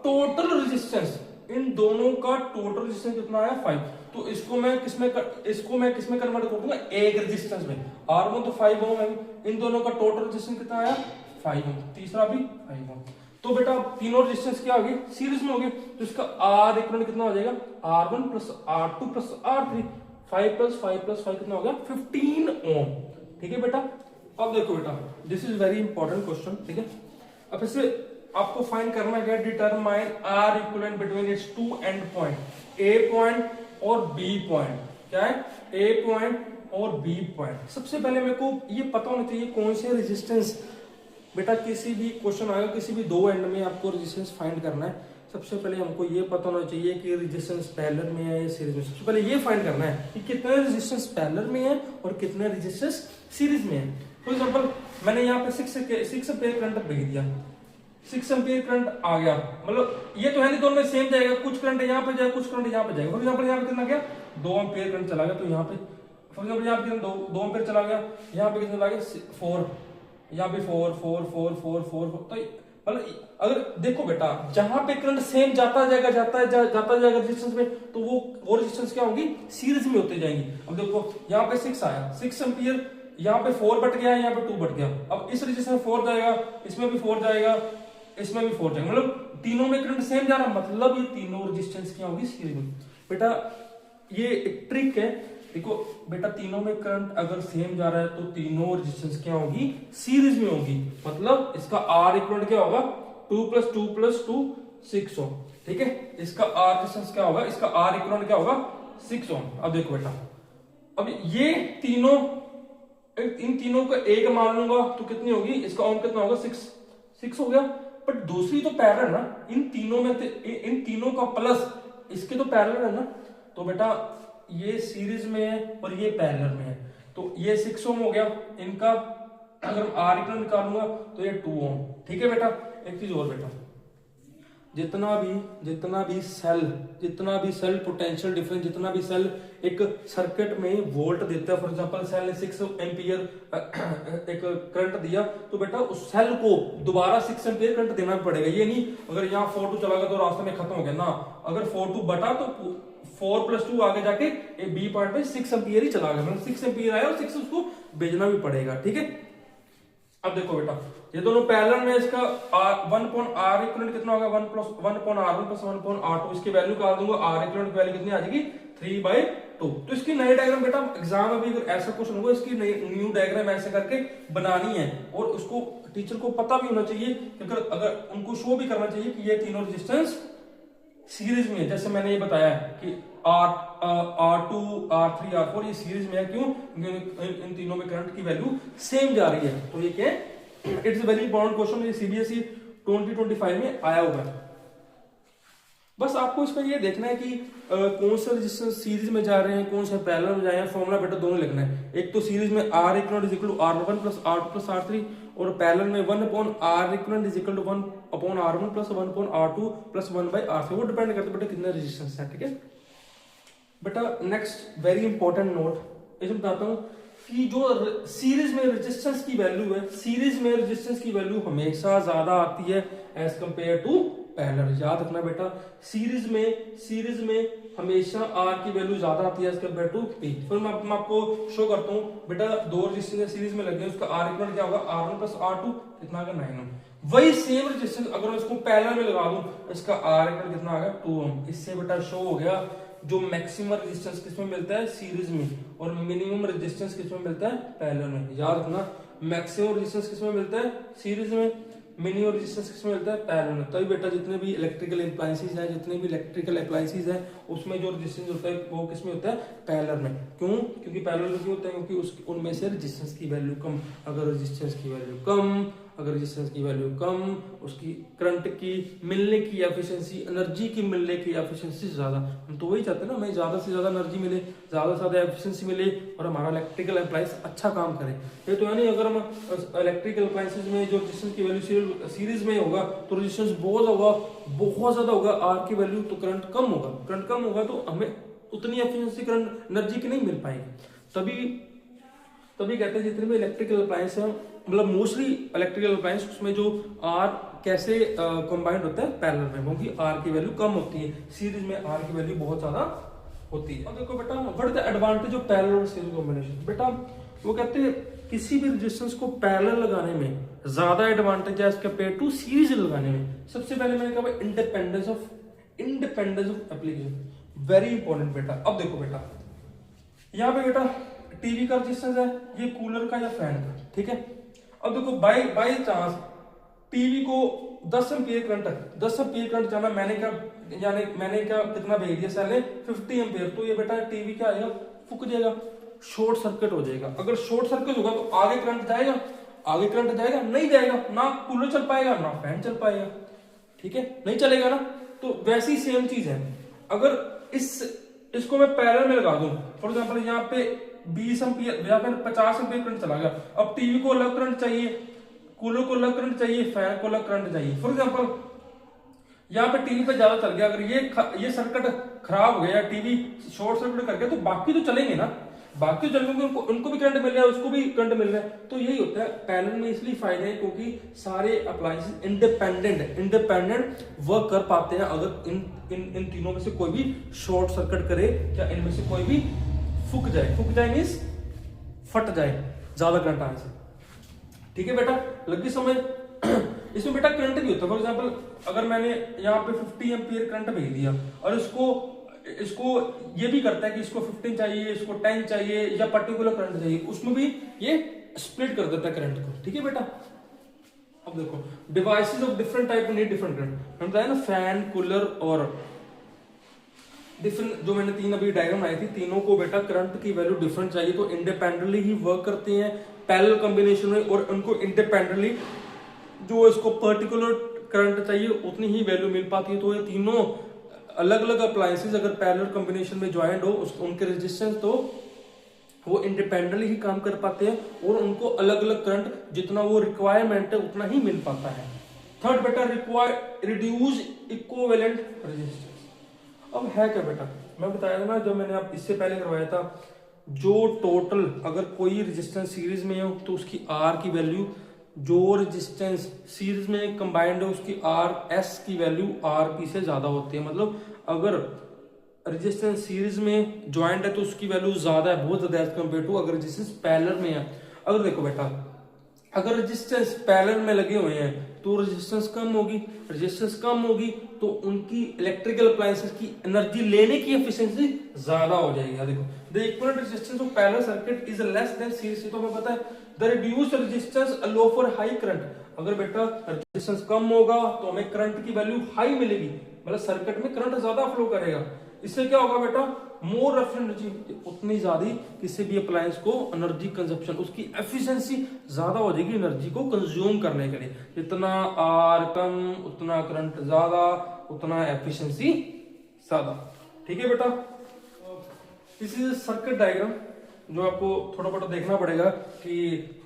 टोटल रेजिस्टेंस कितना आया, 5। तो इसको मैं किसमें कन्वर्ट कर दूंगा, एक रेजिस्टेंस में। R1 तो 5 ओम है, इन दोनों का टोटल रेजिस्टेंस कितना आया, 5 ओम। तीसरा भी 5 ओम। तो बेटा तीनों रेजिस्टेंस क्या होगी, सीरीज में होगी। तो इसका R इक्वल कितना हो जाएगा, R1 plus R2 plus R3। 5 plus 5 plus 5 कितना हो गया, 15 ओम। ठीक है बेटा। अब देखो बेटा, this is very important question. ठीक है, अब इसे आपको फाइंड करना है, determine R equivalent between its two end point, A point और B पॉइंट। क्या है, A पॉइंट और B पॉइंट। सबसे पहले मेरे को ये पता होना चाहिए कौन से रेजिस्टेंस, बेटा किसी भी क्वेश्चन आएगा, किसी भी दो एंड में आपको रेजिस्टेंस फाइंड करना है। सबसे पहले हमको ये पता होना चाहिए कि रेजिस्टेंस पैरेलल में है या सीरीज में। सबसे पहले ये फाइंड करना है कि कितने रेजिस्टेंस पैरेलल में है और कितने रेजिस्टेंस सीरीज में है। फॉर एग्जांपल मैंने यहाँ पे 6 एम्पीयर करंट भेज दिया, 6 एम्पीयर करंट आ गया। मतलब ये तो है नहीं दोनों में सेम जाएगा, कुछ करंट यहाँ पे जाएगा, कुछ करंट यहाँ पे जाएगा। फॉर एग्जांपल यहाँ पे कितना गया, 2 एम्पीयर करंट चला गया, तो यहाँ पे फॉर एग्जांपल यहाँ पे 2 एम्पीयर चला गया, यहाँ पे कितना चला गया, 4, यहाँ पे 4 4 4 4 4। तो मतलब अगर देखो बेटा, जहां पे करंट सेम जाता जाएगा रेजिस्टेंस में, तो वो रेजिस्टेंस क्या होगी, सीरीज में होते जाएंगी। अब देखो यहाँ पे 6 आया, 6 एम्पीयर, यहाँ पे 4 बट गया, यहाँ पे 2 बट गया। अब इस रेजिस्टेंस में 4 जाएगा, इसमें भी 4 जाएगा, इसमें भी 4 जाएगा। मतलब तीनों में करंट सेम जा रहा, मतलब ये तीनों रेजिस्टेंस क्या होगी, सीरीज में। बेटा ये एक ट्रिक है, देखो बेटा तीनों में करंट अगर सेम जा रहा है तो तीनों रेजिस्टेंस क्या होगी, सीरीज में होगी। मतलब इसका R इक्वल क्या होगा, 2 + 2 + 2 6 ओम। ठीक है, इसका R रेजिस्टेंस क्या होगा, इसका R इक्वल क्या होगा, 6 ओम। अब देखो बेटा, अब ये तीनों, इन तीनों का एक मान लूंगा तो कितनी होगी, इसका ओम कितना होगा, 6। 6 हो गया, बट दूसरी तो पैरेलल ना, इन तीनों में इन तीनों का प्लस इसके तो पैरेलल है ना, तो बेटा ये सीरीज में है और ये पैरेलल में है, तो ये 6 ओम हो गया इनका, अगर आर इक्वल निकालूंगा तो ये 2 ओम। ठीक है बेटा, एक चीज और बेटा, जितना भी सेल पोटेंशियल डिफरेंस, जितना भी सेल एक सर्किट में वोल्ट देता है, फॉर एग्जांपल सेल ने 6 एम्पियर एक करंट दिया, तो बेटा उस सेल को दोबारा 6 एम्पियर करंट देना पड़ेगा। ये नहीं अगर यहाँ 4 2 चला गया तो रास्ते में खत्म हो गया ना, अगर 4 2 बटा तो 4 + 2 आगे जाके बी पॉइंट पे 6 एम्पियर ही चला गया, मतलब 6 एम्पियर आया और 6 उसको भेजना भी पड़ेगा। ठीक है, अब देखो बेटा ये दोनों पैरेलल में, इसका 1/r इक्विवेलेंट कितना होगा, 1/r1 + 1/r2, इसकी वैल्यू निकाल दूंगा, r इक्विवेलेंट की वैल्यू कितनी आ जाएगी 3/2। तो इसकी नई डायग्राम बेटा एग्जाम में भी अगर ऐसा क्वेश्चन होगा, इसकी न्यू डायग्राम ऐसे करके बनानी है, और उसको टीचर को पता भी होना चाहिए, अगर उनको शो भी करना चाहिए कि ये तीनों रेजिस्टेंस सीरीज में है। जैसे मैंने ये बताया कि R2 R3 R4 ये सीरीज में है, क्यों, इन तीनों में करंट की वैल्यू सेम जा रही है। तो ये क्या है, इट्स वेरी इंपॉर्टेंट क्वेश्चन, ये सीबीएसई 2025 में आया हुआ है। बस आपको इसमें ये देखना है कि कौन सा रेजिस्टेंस सीरीज में जा रहे हैं, कौन सा पैरेलल में जा रहे हैं, फॉर्मूला बेटा दोनों लिखना है। एक तो सीरीज में R equal to R1 + R2 + R3, और पैरेलल में 1/R equal to 1/R1 + 1/R2 + 1/R3, वो डिपेंड करता है बेटा कितने रेजिस्टेंस है। ठीक है बेटा, नेक्स्ट वेरी इंपॉर्टेंट नोट इसमें बताता हूँ कि जो सीरीज में रेजिस्टेंस की वैल्यू है, सीरीज में रेजिस्टेंस की वैल्यू हमेशा ज्यादा आती है एज कंपेयर टू पैरेलल। याद रखना बेटा, सीरीज में हमेशा आर की वैल्यू ज्यादा आती है एज कंपेयर टू पी। फिर मैं आपको शो करता हूँ बेटा, दो रेजिस्टेंस सीरीज में लगे, उसका आर इक्वल क्या होगा, R1 + R2 कितना होगा 9 ओम। वही सेम रेजिस्टेंस अगर मैं इसको पैरेलल में लगा दूं, इसका आर इक्वल कितना आ गया 2 ओम। इससे बेटा शो हो गया जो मैक्सिमम रेजिस्टेंस किसमें मिलता है, सीरीज में, और मिनिमम रेजिस्टेंस किसमें मिलता है, पैरेलल में। याद रखना, मैक्सिमम रेजिस्टेंस किसमें मिलता है, सीरीज में, मिनिमम रेजिस्टेंस किसमें मिलता है, पैरेलल में। तभी बेटा जितने भी इलेक्ट्रिकल अप्लायंसेस हैं उसमें जो रेजिस्टेंस होता है वो किसमें होता है, पैरेलल में। क्यों, क्योंकि पैरेलल में क्यों होता है, क्योंकि उनमें से रेजिस्टेंस की वैल्यू कम, अगर रेजिस्टेंस की वैल्यू कम, उसकी करंट की मिलने की एफिशिएंसी, एनर्जी की मिलने की एफिशिएंसी ज्यादा। हम तो वही चाहते हैं ना, हमें ज्यादा से ज्यादा एनर्जी मिले, ज्यादा से ज्यादा एफिशिएंसी मिले, और हमारा इलेक्ट्रिकल अप्लायंस अच्छा काम करे। ये तो है नहीं, अगर हम इलेक्ट्रिकल अप्लायंसेस में जो रेजिस्टेंस की वैल्यू सीरीज में होगा तो रेजिस्टेंस बहुत ज्यादा होगा, आर की वैल्यू, तो करंट कम होगा, तो हमें उतनी एफिशिएंसी करंट एनर्जी की नहीं मिल पाएगी। तभी कहते हैं जितने भी इलेक्ट्रिकल अप्लायंस है, मतलब मोस्टली इलेक्ट्रिकल अप्लायंस, उसमें जो आर कैसे कंबाइंड होता है, पैरेलल में, क्योंकि आर की वैल्यू कम होती है, सीरीज में आर की वैल्यू बहुत ज्यादा होती है। अब देखो बेटा, what is the advantage of parallel और सीरीज कॉम्बिनेशन। बेटा वो कहते हैं किसी भी रेजिस्टेंस को पैरेलल लगाने में ज्यादा एडवांटेज है एज कंपेयर टू सीरीज लगाने में। सबसे पहले मैंने कहा independence of application, very important बेटा। अब देखो बेटा, यहाँ पे बेटा टीवी का रेजिस्टेंस है, ये कूलर का या फैन का, ठीक है। अब देखो बाई चांस टीवी को 10 एम्पीयर करंट जाना, मैंने क्या कितना भेज दिया सेल ने 50 एम्पीयर, तो ये बेटा टीवी क्या आएगा, फूक जाएगा, शॉर्ट सर्किट हो जाएगा। अगर शॉर्ट सर्किट होगा तो आगे करंट जाएगा, नहीं जाएगा, ना कूलर चल पाएगा ना फैन चल पाएगा, ठीक है, नहीं चलेगा ना। तो वैसी सेम चीज है, अगर इसको मैं पैरेलल में लगा दूं, फॉर एग्जांपल यहाँ पे 20 एम्पीयर या फिर 50 एम्पीयर करंट चला गया, अब टीवी को अलग करंट चाहिए, कूलर को अलग करंट चाहिए, फैन को अलग करंट चाहिए। फॉर एग्जांपल यहाँ पे टीवी पे ज्यादा चल गया, अगर ये सर्किट खराब हो गया, टीवी शॉर्ट सर्किट कर गया, तो बाकी तो चलेंगे ना, बाकी तो चलेंगे, उनको भी करंट मिल रहा है, उसको भी करंट मिल रहा है। तो यही होता है पैरेलल में, इसलिए फायदे हैं क्योंकि सारे अप्लायंसेस इंडिपेंडेंट वर्क कर पाते हैं। अगर इन तीनों में से कोई भी शॉर्ट सर्किट करे या इनमें से कोई भी फूक जाए मींस फट जाए ज्यादा करंट आने से, ठीक है बेटा, लगी समझ। इसमें बेटा करंट भी होता है, फॉर एग्जांपल अगर मैंने यहाँ पे 50 एम्पीयर करंट भेज दिया और इसको ये भी करता है कि इसको 15 चाहिए, इसको 10 चाहिए या पर्टिकुलर करंट चाहिए, उसमें भी ये स्प्लिट कर देता है करंट को, ठीक है बेटा। अब देखो devices of different type need different current, हम बताया ना, फैन, कूलर और डिफरेंट, जो मैंने 3 अभी डायग्राम आई थी, तीनों को बेटा करंट की वैल्यू डिफरेंट चाहिए, तो इंडिपेंडेंटली ही वर्क करते हैं पैरेलल कॉम्बिनेशन में, और उनको इंडिपेंडेंटली जो इसको पर्टिकुलर करंट चाहिए उतनी ही वैल्यू मिल पाती है। तो ये तीनों अलग अलग अप्लायंसेस अगर पैरेलल कॉम्बिनेशन में ज्वाइंट हो उनके रेजिस्टेंस तो वो इंडिपेंडेंटली ही काम कर पाते हैं और उनको अलग अलग करंट जितना वो रिक्वायरमेंट है उतना ही मिल पाता है। थर्ड बेटा रिक्वायर रिड्यूस इक्विवेलेंट रेजिस्टेंस। अब है क्या बेटा, मैं बताया था ना जब मैंने आप इससे पहले करवाया था, जो टोटल अगर कोई रेजिस्टेंस सीरीज में हो तो उसकी आर की वैल्यू, जो रेजिस्टेंस सीरीज में कंबाइंड है उसकी आर एस की वैल्यू आर पी से ज्यादा होती है। मतलब अगर रेजिस्टेंस सीरीज में ज्वाइंट है तो उसकी वैल्यू ज्यादा है, बहुत ज्यादा एज कम्पेयर टू अगर रेजिस्टेंस पैरेलल में है। अगर देखो बेटा, अगर रेजिस्टेंस पैरेलल में लगे हुए हैं तो रेजिस्टेंस कम होगी, रेजिस्टेंस कम होगी तो उनकी इलेक्ट्रिकल अप्लायंसेस की एनर्जी लेने की एफिशिएंसी ज्यादा हो जाएगी। देखो the equivalent resistance of parallel circuit is less than series, तो हमें पता है the reduced resistance allow for high current. अगर बेटा रेजिस्टेंस कम होगा तो हमें करंट की वैल्यू हाई मिलेगी, मतलब सर्किट में करंट ज्यादा फ्लो करेगा। इससे क्या होगा बेटा, मोर एनर्जी, उतनी ज्यादा किसी भी अप्लायंस को एनर्जी कंजप्शन, उसकी एफिशिएंसी ज्यादा हो जाएगी एनर्जी को कंज्यूम करने के लिए। जितना आर कम उतना करंट ज्यादा उतना एफिशिएंसी ज्यादा। ठीक है बेटा, दिस इज सर्किट डायग्राम जो आपको थोड़ा बहुत देखना पड़ेगा कि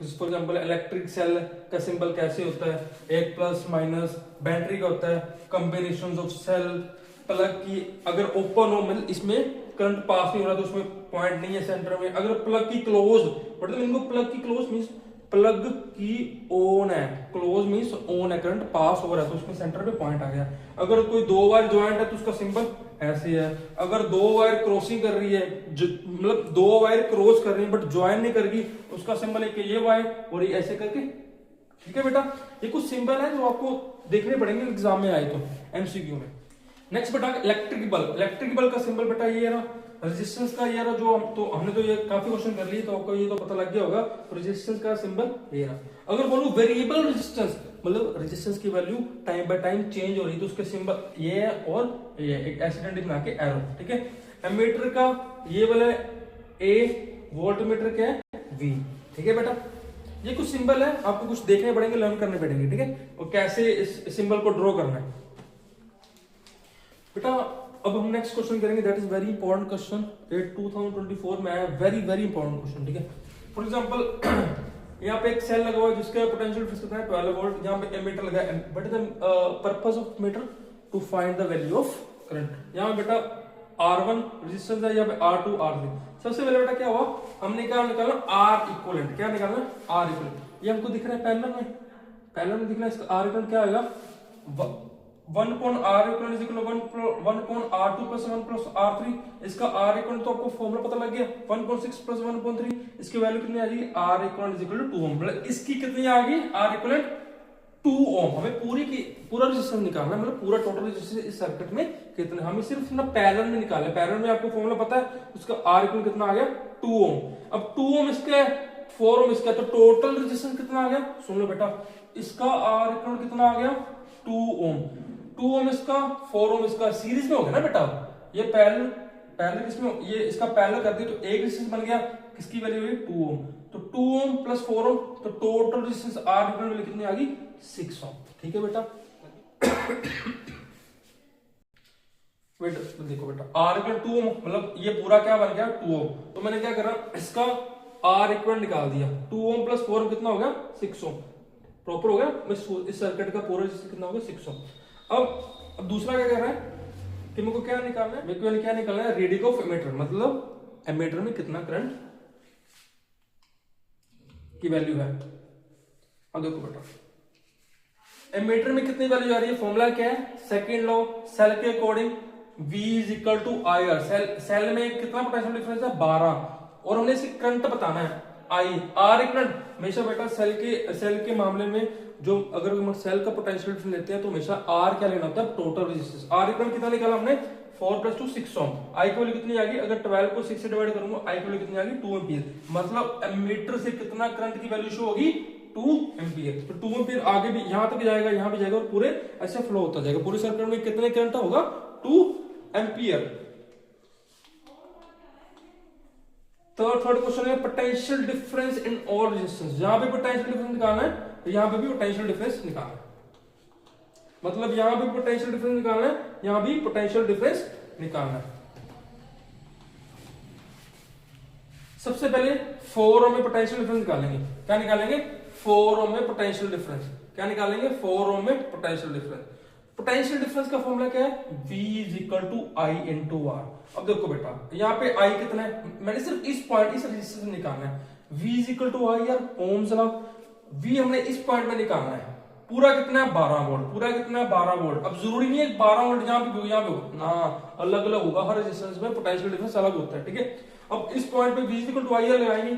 फॉर एग्जांपल इलेक्ट्रिक सेल का सिंबल कैसे होता है, एक प्लस माइनस, बैटरी का होता है, कॉम्बिनेशंस ऑफ सेल, प्लग की अगर ओपन हो मतलब इसमें करंट पास नहीं हो रहा तो उसमें पॉइंट नहीं है सेंटर में। अगर प्लग की क्लोज, मतलब इनको प्लग की क्लोज मींस प्लग की ऑन है, क्लोज मींस ऑन है, करंट पास हो रहा है तो उसमें सेंटर पे पॉइंट आ गया। अगर कोई दो वायर ज्वाइंट है तो उसका सिंबल ऐसे है। अगर दो वायर क्रॉसिंग कर रही है, मतलब दो वायर क्रॉस कर रही है बट ज्वाइन नहीं करेगी, उसका सिंबल है कि ये वायर और ये ऐसे करके। ठीक है बेटा, ये कुछ सिंबल है जो आपको देखने पड़ेंगे एग्जाम में आए तो एमसीक्यू में। नेक्स्ट बेटा इलेक्ट्रिक बल्ब, इलेक्ट्रिक बल्ब का सिंबल बेटा ये रहा, रेजिस्टेंस का ये रहा, जो तो हमने तो ये काफी क्वेश्चन कर लिए तो आपको ये तो पता लग गया होगा। तो रेजिस्टेंस का सिंबल ये रहा। अगर बोलूं वेरिएबल रेजिस्टेंस, मतलब रेजिस्टेंस की value time by time change हो रही है तो उसके सिंबल ये है और ये एक एसिडेंट बना के एरो। ठीक है, एमीटर का ये वाला ए, वोल्टमीटर क्या है वी। ठीक है बेटा, ये कुछ सिंबल है आपको कुछ देखने पड़ेंगे, लर्न करने पड़ेंगे। ठीक है, और कैसे इस सिंबल को ड्रॉ करना है बेटा। अब हम नेक्स्ट क्वेश्चन करेंगे, that is very important question, 2024 में आया, वेरी वेरी इंपॉर्टेंट क्वेश्चन। ठीक है, फॉर एग्जांपल यहाँ पे एक सेल लगा हुआ है जिसका पोटेंशियल डिफरेंस कितना है 12 वोल्ट, यहाँ पे एमीटर लगा है, but the purpose of meter to find the value of current. यहाँ बेटा R1 रेजिस्टेंस है, यहाँ पे R2 R3। सबसे पहले बेटा क्या हुआ, हमने क्या निकालना R इक्विवेलेंट, क्या निकालना R इक्विवेलेंट। ये हमको दिख रहा है पैरेलल में, पैरेलल में दिख रहा है, इसका R इक्विवेलेंट क्या आएगा 1 upon R equivalent is equal to 1 upon R2 plus 1 plus R3। इसका R equivalent तो आपको फॉर्मूला पता लग गया, 1.6 plus 1.3, इसकी वैल्यू कितनी आ जाएगी R equivalent is equal to 2 ohm। मतलब इसकी कितनी आ गई R equivalent 2 ohm। हमें पूरा रेजिस्टेंस निकालना है, मतलब पूरा टोटल रेजिस्टेंस इस सर्किट में कितना, हमें सिर्फ ना पैरेलल में निकालना है। पैरेलल में आपको फॉर्मूला पता है, उसका R equivalent कितना आ गया 2 ohm। अब 2 ohm इसका 4 ohm इसका, तो टोटल रेजिस्टेंस कितना आ गया, सुन लो बेटा, इसका R equivalent कितना आ गया 2 ohm, 2 ohm इसका 4 ohm इसका, सीरीज में हो गया ना बेटा। ये पैरेलल किसमें, ये इसका पैरेलल कर दिया तो एक रेजिस्टेंस बन गया, किसकी वैल्यू हुई 2 ohm, तो 2 ohm प्लस 4 ohm, तो total resistance R equal value कितनी आ गई 6 ohm। ठीक है बेटा, देखो बेटा R इक्वल 2 ohm, मतलब ये पूरा क्या बन गया 2 ohm। तो मैंने क्या करा, इसका R इक्वल निकाल दिया, 2 ohm प्लस 4 ohm कितना हो गया 6 ohm, प्रॉपर हो गया। इस सर्किट का पूरा रेजिस्टेंस कितना हो गया 6 ohm। अब दूसरा क्या कर रहा है कि मेरे को क्या निकालना है, मेरे को क्या निकालना है रीडिंग ऑफ एमीटर, मतलब एमीटर में कितना करंट की वैल्यू है। अब देखो बेटा एमीटर में कितनी वैल्यू आ रही है, फॉर्मूला क्या है, सेकंड लॉ, सेल के according V is equal to I R. Cell में कितना पोटेंशियल डिफरेंस है 12, और हमने इसकी करंट बताना है I। R करंट हमेशा बेटा सेल के मामले में जो अगर हम सेल का पोटेंशियल डिफरेंस लेते हैं तो हमेशा R क्या लेना होता है, टोटल रेजिस्टेंस। R करंट कितना निकाला हमने 4 + 2 6 ohm। I की वैल्यू कितनी आ गई, अगर 12 को 6 से डिवाइड करूंगा I की वैल्यू कितनी आ गई 2 एम्पीयर। मतलब एमीटर से कितना करंट की वैल्यू शो होगी 2 एम्पीयर। तो 2 एम्पीयर आगे भी यहां तक जाएगा, यहां भी जाएगा, और पूरे ऐसे फ्लो होता जाएगा। पूरे सर्किट में कितने करंट होगा 2 एम्पीयर। थर्ड क्वेश्चन है potential difference in all resistance. यहां पे पोटेंशियल डिफरेंस निकालना है, तो यहां पे भी पोटेंशियल डिफरेंस निकालना है, मतलब यहां भी पोटेंशियल डिफरेंस निकालना है, यहां भी पोटेंशियल डिफरेंस निकालना है। सबसे पहले 4 ओम में पोटेंशियल डिफरेंस निकालेंगे। क्या निकालेंगे? 4 ओम में पोटेंशियल डिफरेंस। क्या निकालेंगे? 4 ओम में पोटेंशियल डिफरेंस। पोटेंशियल डिफरेंस का फॉर्मूला क्या है? V is to I into R. अब देखो बेटा, यहाँ पे I कितना है, मैंने सिर्फ इस पॉइंट, इस रेजिस्टेंस में निकालना है। V इज टू आई यार, ओम्स लॉ। V हमने इस पॉइंट में निकालना है। पूरा कितना है? 12 वोल्ट। पूरा कितना है? 12 वोल्ट। अब जरूरी नहीं है 12 वोल्ट यहाँ पे यहाँ पे हो ना, अलग अलग होगा, हर रेजिस्टेंस में पोटेंशियल डिफरेंस अलग होता है, ठीक है। अब इस पॉइंट पे V इज टू आई लगाएंगे।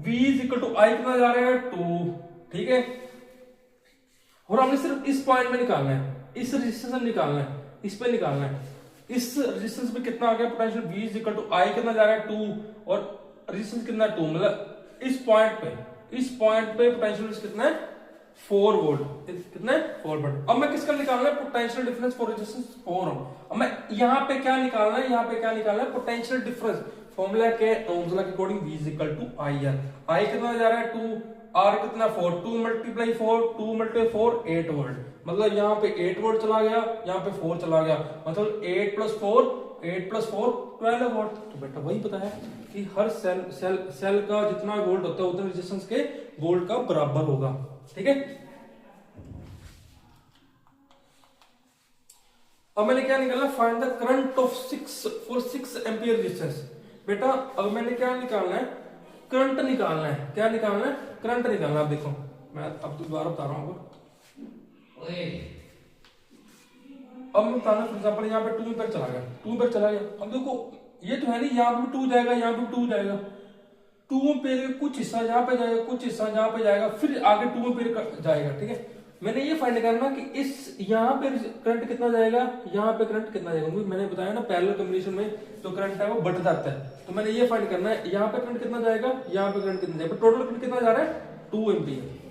V इज टू आई कितना जा रहा है? 2, ठीक है। और हमने सिर्फ इस पॉइंट में निकालना है, इस रेजिस्टेंस में निकालना है, इस पे निकालना है। इस रेजिस्टेंस में कितना आ गया पोटेंशियल? V इज टू आई कितना जा रहा है? 2, और रेजिस्टेंस कितना है? 2, मतलब इस पॉइंट पे पोटेंशियल कितना है? 4 वोल्ट। कितना है? 4 वोल्ट। अब मैं किसका निकालना है? पोटेंशियल डिफरेंस फॉर रेजिस्टेंस 4 ओम। अब मैं यहाँ पे क्या निकालना है? यहाँ पे क्या निकालना है? Potential difference. फॉर्मूला के ओम्स लॉ के according V is to I R. I कितना जा रहा है? 2, आर कितना? 4, 2 मल्टीप्लाई 4, 2 मल्टीप्लाई 4, 8 वोल्ट। मतलब यहाँ पे 8 वोल्ट चला गया, यहाँ पे 4 चला गया, मतलब 8 प्लस 4 12 वोल्ट। तो बेटा वही पता है कि हर सेल का जितना वोल्ट होता है उतना रेजिस्टेंस के वोल्ट का बराबर होगा, ठीक है। अब मैंने क्या निकाला? Find the current of 6 ampere resistance. बेटा अब मैंने क्या निकालना है? करंट निकालना है। क्या निकालना है? करंट निकालना है। अब देखो मैं अब दोबारा बता रहा हूँ। अब मैं बताना, फॉर एग्जांपल यहाँ पे 2 एम्पियर चला गया, 2 एम्पियर चला गया। अब देखो ये तो है नहीं, यहाँ पे भी 2 जाएगा, यहाँ पे भी 2 जाएगा। 2 एम्पियर का कुछ हिस्सा यहाँ पे जाएगा, कुछ हिस्सा यहाँ पे जाएगा, फिर आगे 2 एम्पियर जाएगा, ठीक है। मैंने ये फाइंड करना कि इस यहाँ पे करंट कितना जाएगा, यहाँ पे करंट कितना जाएगा। मैंने बताया ना पैरेलल कॉम्बिनेशन में जो करंट है वो बढ़ जाता है, तो मैंने ये फाइंड करना है यहाँ पे करंट कितना जाएगा, यहाँ पे करंट कितना जाएगा। टोटल करंट कितना जा रहा है? 2 एम्पियर।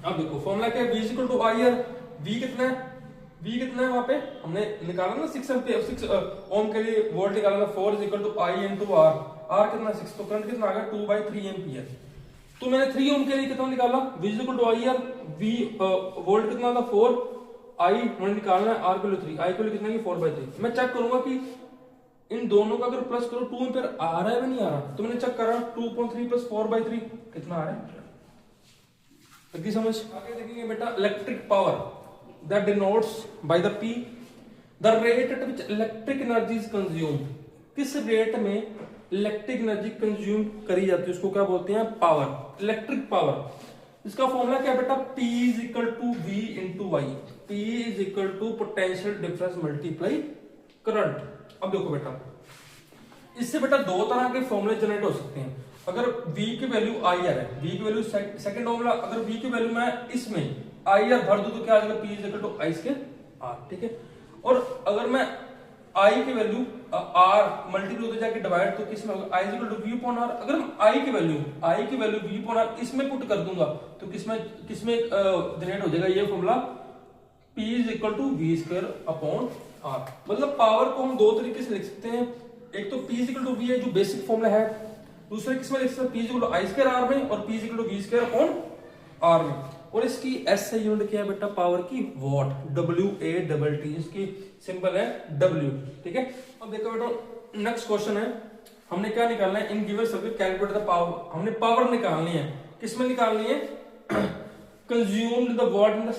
अब देखो फॉर्मूला क्या है? V equal to I R. V कितना है? V कितना है? वहां पे हमने निकाला ना 6 एम्पियर, 6 ओम के लिए वोल्ट निकाला था। 4 is equal to I into R. R कितना? 6। तो करंट कितना आ गया? 2/3 एम्पियर। तो मैंने 3 ओम के लिए कितना निकाला? V is equal to I R. V volt कितना था? 4। आई मैंने निकालना है, आर की वैल्यू 3। आई की वैल्यू कितना है? 4/3। मैं चेक करूंगा कि इन दोनों का अगर प्लस करो 2 एम्पियर आ रहा है या नहीं आ रहा। तो मैंने चेक करा 2.3 प्लस 4/3 कितना आ रहा है। लगी समझ? आगे देखेंगे बेटा electric power that denotes by the P the rate at which electric energy is consumed. किस रेट में इलेक्ट्रिक एनर्जी कंज्यूम करी जाती है उसको क्या बोलते हैं? पावर। Electric power. इसका फॉर्मूला क्या है बेटा? P is equal to V into I. P is equal to potential difference multiply current. अब देखो बेटा इससे बेटा दो तरह के फॉर्मूले जनरेट हो सकते हैं। अगर V की वैल्यू आई आर है, V की वैल्यू सेकंड फॉर्मूला, अगर V की वैल्यू मैं इसमें आई आर भर दूं तो क्या आ जाएगा? P is equal to I square R, ठीक है। और अगर मैं I की वैल्यू R मल्टीपल होते जाके डिवाइड तो किसमें होगा? I is equal to V upon R। अगर I की वैल्यू V अपॉन R इसमें पुट कर दूंगा तो किसमें जनरेट हो जाएगा ये formula? P is equal to V square upon R। मतलब पावर को हम दो तरीके से लिख सकते हैं। एक तो P is equal to V है जो बेसिक फॉर्मूला है, दूसरे किसमें लिख सकते हैं? P is equal to I square R में और P is equal to V square upon R में। और इसकी एस से यूनिट क्या है बेटा? पावर की वॉट। WATT इसकी सिंबल है W, ठीक है। अब देखो बेटा नेक्स्ट क्वेश्चन है, हमने क्या निकालना है? In given circuit calculate the power. हमने पावर निकालनी है, किसमें निकालनी है? Consumed the what in the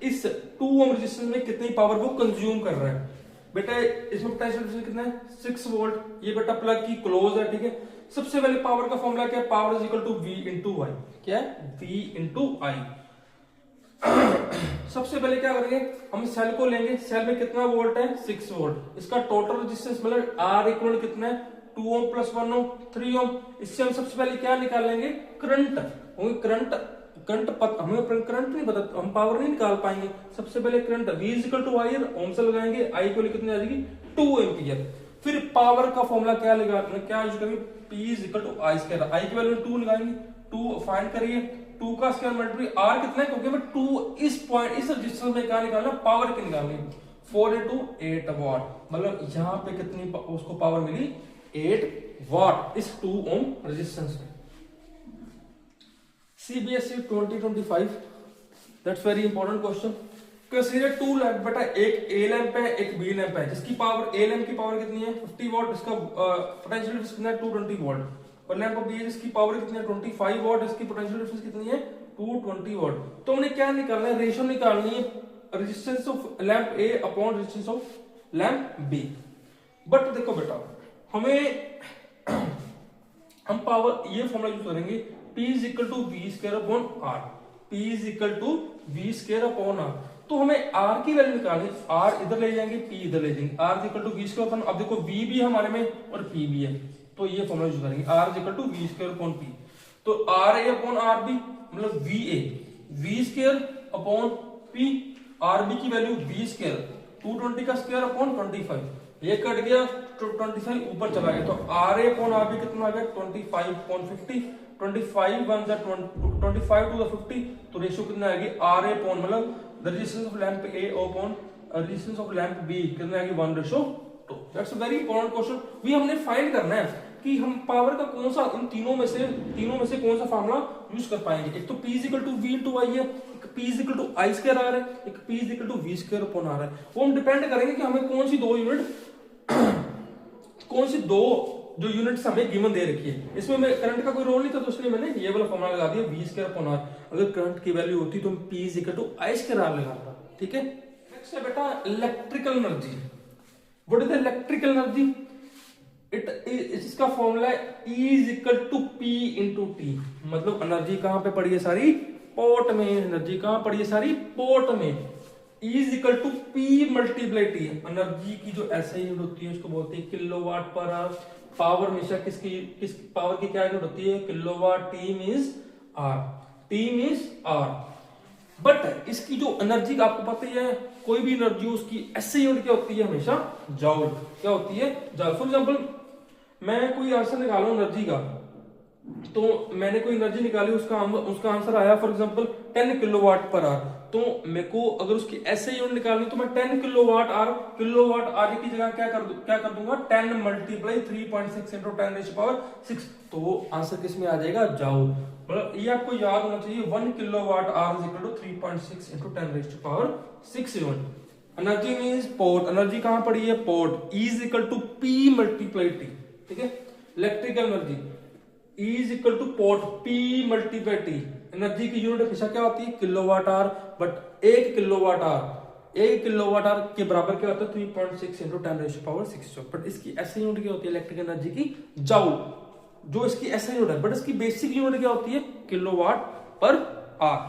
इस 2 ओम रेजिस्टेंस में कितनी पावर वो कंज्यूम कर रहा है। बेटा इसमें पोटेंशियल कितना है? 6 वोल्ट। ये बेटा प्लग की क्लोज है, ठीक है। सबसे पहले पावर का फॉर्मूला क्या है? Power is equal to V into I. क्या है? V into I. सबसे पहले क्या करेंगे? हम सेल को लेंगे, सेल में कितना वोल्ट है? 6 वोल्ट। इसका टोटल रेजिस्टेंस मतलब R इक्वल कितना है? 2 ओम प्लस 1 ओम 3 ओम। इससे हम सबसे पहले क्या निकाल लेंगे? करंट। हमें करंट नहीं पता, हम पावर नहीं निकाल पाएंगे। सबसे पहले current V is equal to I, ohm से लगाएंगे, आई को कितनी आ जाएगी? 2 एम्पियर। फिर पावर का फॉर्मूला क्या यूज करेंगे? P is equal to I square. I की वैल्यू 2 लगाएंगे, 2 फाइंड करिए, 2 का स्क्वायर मल्टीप्लाई R कितना है? क्योंकि हमें 2 इस पॉइंट इस रेजिस्टेंस में क्या निकालना? पावर की निकालनी। 4 into 8 वॉट। मतलब यहाँ पे कितनी उसको पावर मिली? 8 watt इस 2 ohm रेजिस्टेंस में। CBSE 2025 that's very important question. Consider 2 lamp, बेटा एक A लैंप है एक B लैंप है, जिसकी पावर A लैंप की पावर कितनी है 50 वॉट, इसका पोटेंशियल डिफरेंस कितना है 220 वॉट। और लैंप B जिसकी पावर कितनी है 25 वॉट, इसकी पोटेंशियल डिफरेंस कितनी है 220 वॉट। तो हमने क्या निकालना है, रेशियो निकालनी है resistance of lamp A upon resistance of lamp B। But देखो बेटा हमें हम पावर ये फॉर्मूला यूज करेंगे, P is equal to V square upon R, P is equal to V square upon R. तो हमें R की वैल्यू निकालनी, R इधर ले जाएंगे P इधर ले जाएंगे, R is equal to V square upon, अब देखो V भी है हमारे में और P भी है, तो ये फॉर्मूला यूज करेंगे R is equal to V square upon P। तो RA अपॉन RB मतलब VA V square upon P, RB की वैल्यू V स्क्वायर 220 का स्क्वायर अपॉन 25, ये कट गया तो 25 ऊपर चला गया, तो RA अपॉन RB कितना आ गया 25 अपॉन 50, 25 1 जा 25 टू द 50, तो रेशियो कितना आएगी RA अपॉन मतलब the resistance of lamp A upon resistance of lamp B कितना आएगी 1:2। That's a very important question. भी हमने फाइंड करना है कि हम पावर का कौन सा इन तीनों में से कौन सा फार्मूला यूज कर पाएंगे। एक तो P is equal to V into I है, एक P is equal to I square R है, एक P is equal to V square upon R है। वो हम डिपेंड करेंगे कि हमें कौन सी दो जो यूनिट्स हमें गिवन दे रखी है। इसमें मैं करंट का कोई रोल नहीं था, तो इसलिए मैंने ये वाला फॉर्मूला लगा दिया V स्क्वायर अपॉन R। अगर करंट की वैल्यू होती तो P is equal to I square R लगाता, ठीक है। नेक्स्ट है बेटा electrical energy. What is the electrical energy? इसका फॉर्मूला है E is equal to P into T। मतलब एनर्जी कहां पे पड़ी है सारी, पोर्ट में। एनर्जी कहां पड़ी है सारी, पोर्ट में। E is equal to P multiply T। Energy की जो ऐसे यूनिट होती है उसको बोलते हैं किलोवाट पर आवर। पावर हमेशा किस पावर की क्या यूनिट होती है, kilowatt. T means R, T means R। But इसकी जो एनर्जी आपको पता ही है, कोई भी एनर्जी उसकी ऐसे यूनिट क्या होती है हमेशा, जॉउल। क्या होती है, जॉउल। फॉर एग्जांपल मैं कोई आंसर निकालू एनर्जी का, तो मैंने कोई एनर्जी निकाली, उसका आंसर आया for example 10 kilowatt per hour. तो मेरे को अगर उसकी ऐसे यूनिट निकालनी तो मैं 10 किलोवाट आर की जगह क्या कर दूंगा 10 मल्टीप्लाई 3.6 इंटू 10⁻⁶, तो वो आंसर किस में आ जाएगा, जॉउल। मतलब ये आपको याद होना चाहिए 1 kilowatt hour is equal to 3.6 into 10⁻⁶ unit. Energy means पोर्ट। एनर्जी कहां पड़ी है, पोर्ट। E is equal to P multiply T, ठीक है। Electrical energy E is equal to पोर्ट P मल्टीप्लाई T। एनर्जी की यूनिट हमेशा क्या होती है, kilowatt hour. But 1 kilowatt hour के बराबर क्या होता है 3.6 इंटू 10⁻⁶। बट इसकी ऐसी यूनिट क्या होती है इलेक्ट्रिकल एनर्जी की, जॉउल। जो इसकी ऐसी यूनिट है, बट इसकी बेसिक यूनिट क्या होती है, किलोवाट पर आवर।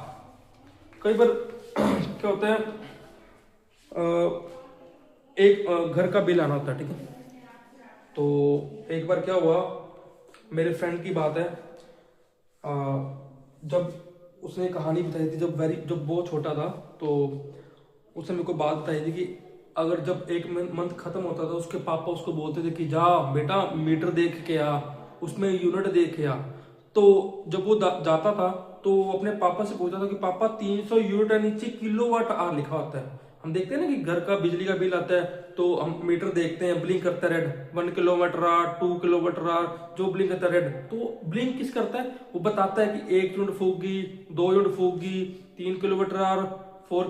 कई बार क्या होता है, एक घर का बिल आना होता है, ठीक है। तो एक बार क्या हुआ, मेरे फ्रेंड की बात है, जब उसने कहानी बताई थी, जब बहुत छोटा था, तो उसने मेरे को बात बताई थी कि अगर जब एक मंथ खत्म होता था, उसके पापा उसको बोलते थे कि जा बेटा मीटर देख के आ, उसमें यूनिट देख के आ। तो जब वो जाता था तो वो अपने पापा से पूछता था कि पापा 300 यूनिट है, नीचे किलोवाट आवर लिखा होता है। हम देखते हैं ना कि घर का बिजली का बिल आता है तो हम मीटर देखते हैं, ब्लिंक करता है red, 1 kilometre our, 2 kilometre our, जो ब्लिंक करता है रेड। तो ब्लिंक किस करता है, वो बताता है कि 1 यूनिट फूक गई, 2 यूनिट फूक गई, 3 kilometre our, 4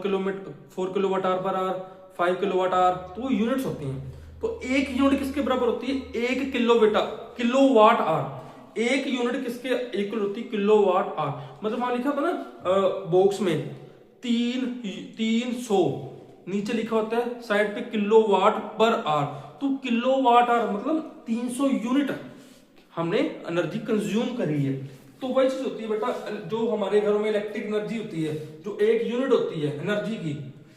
kilowatt hour per hour, 5 kilowatt hour. तो वो यूनिट्स होती हैं। तो एक यूनिट किसके बराबर होती है, 1 किलोवाट आवर। एक यूनिट किसके इक्वल होती है, किलोवाट आवर। मतलब वहां लिखा था ना बॉक्स में 300, नीचे लिखा होता है साइड पे किलोवाट पर आवर। तो किलोवाट आवर मतलब 300 यूनिट हमने एनर्जी कंज्यूम करी है। तो वही चीज होती है बेटा, जो हमारे घरों में इलेक्ट्रिक एनर्जी होती है, जो एक यूनिट होती है एनर्जी की,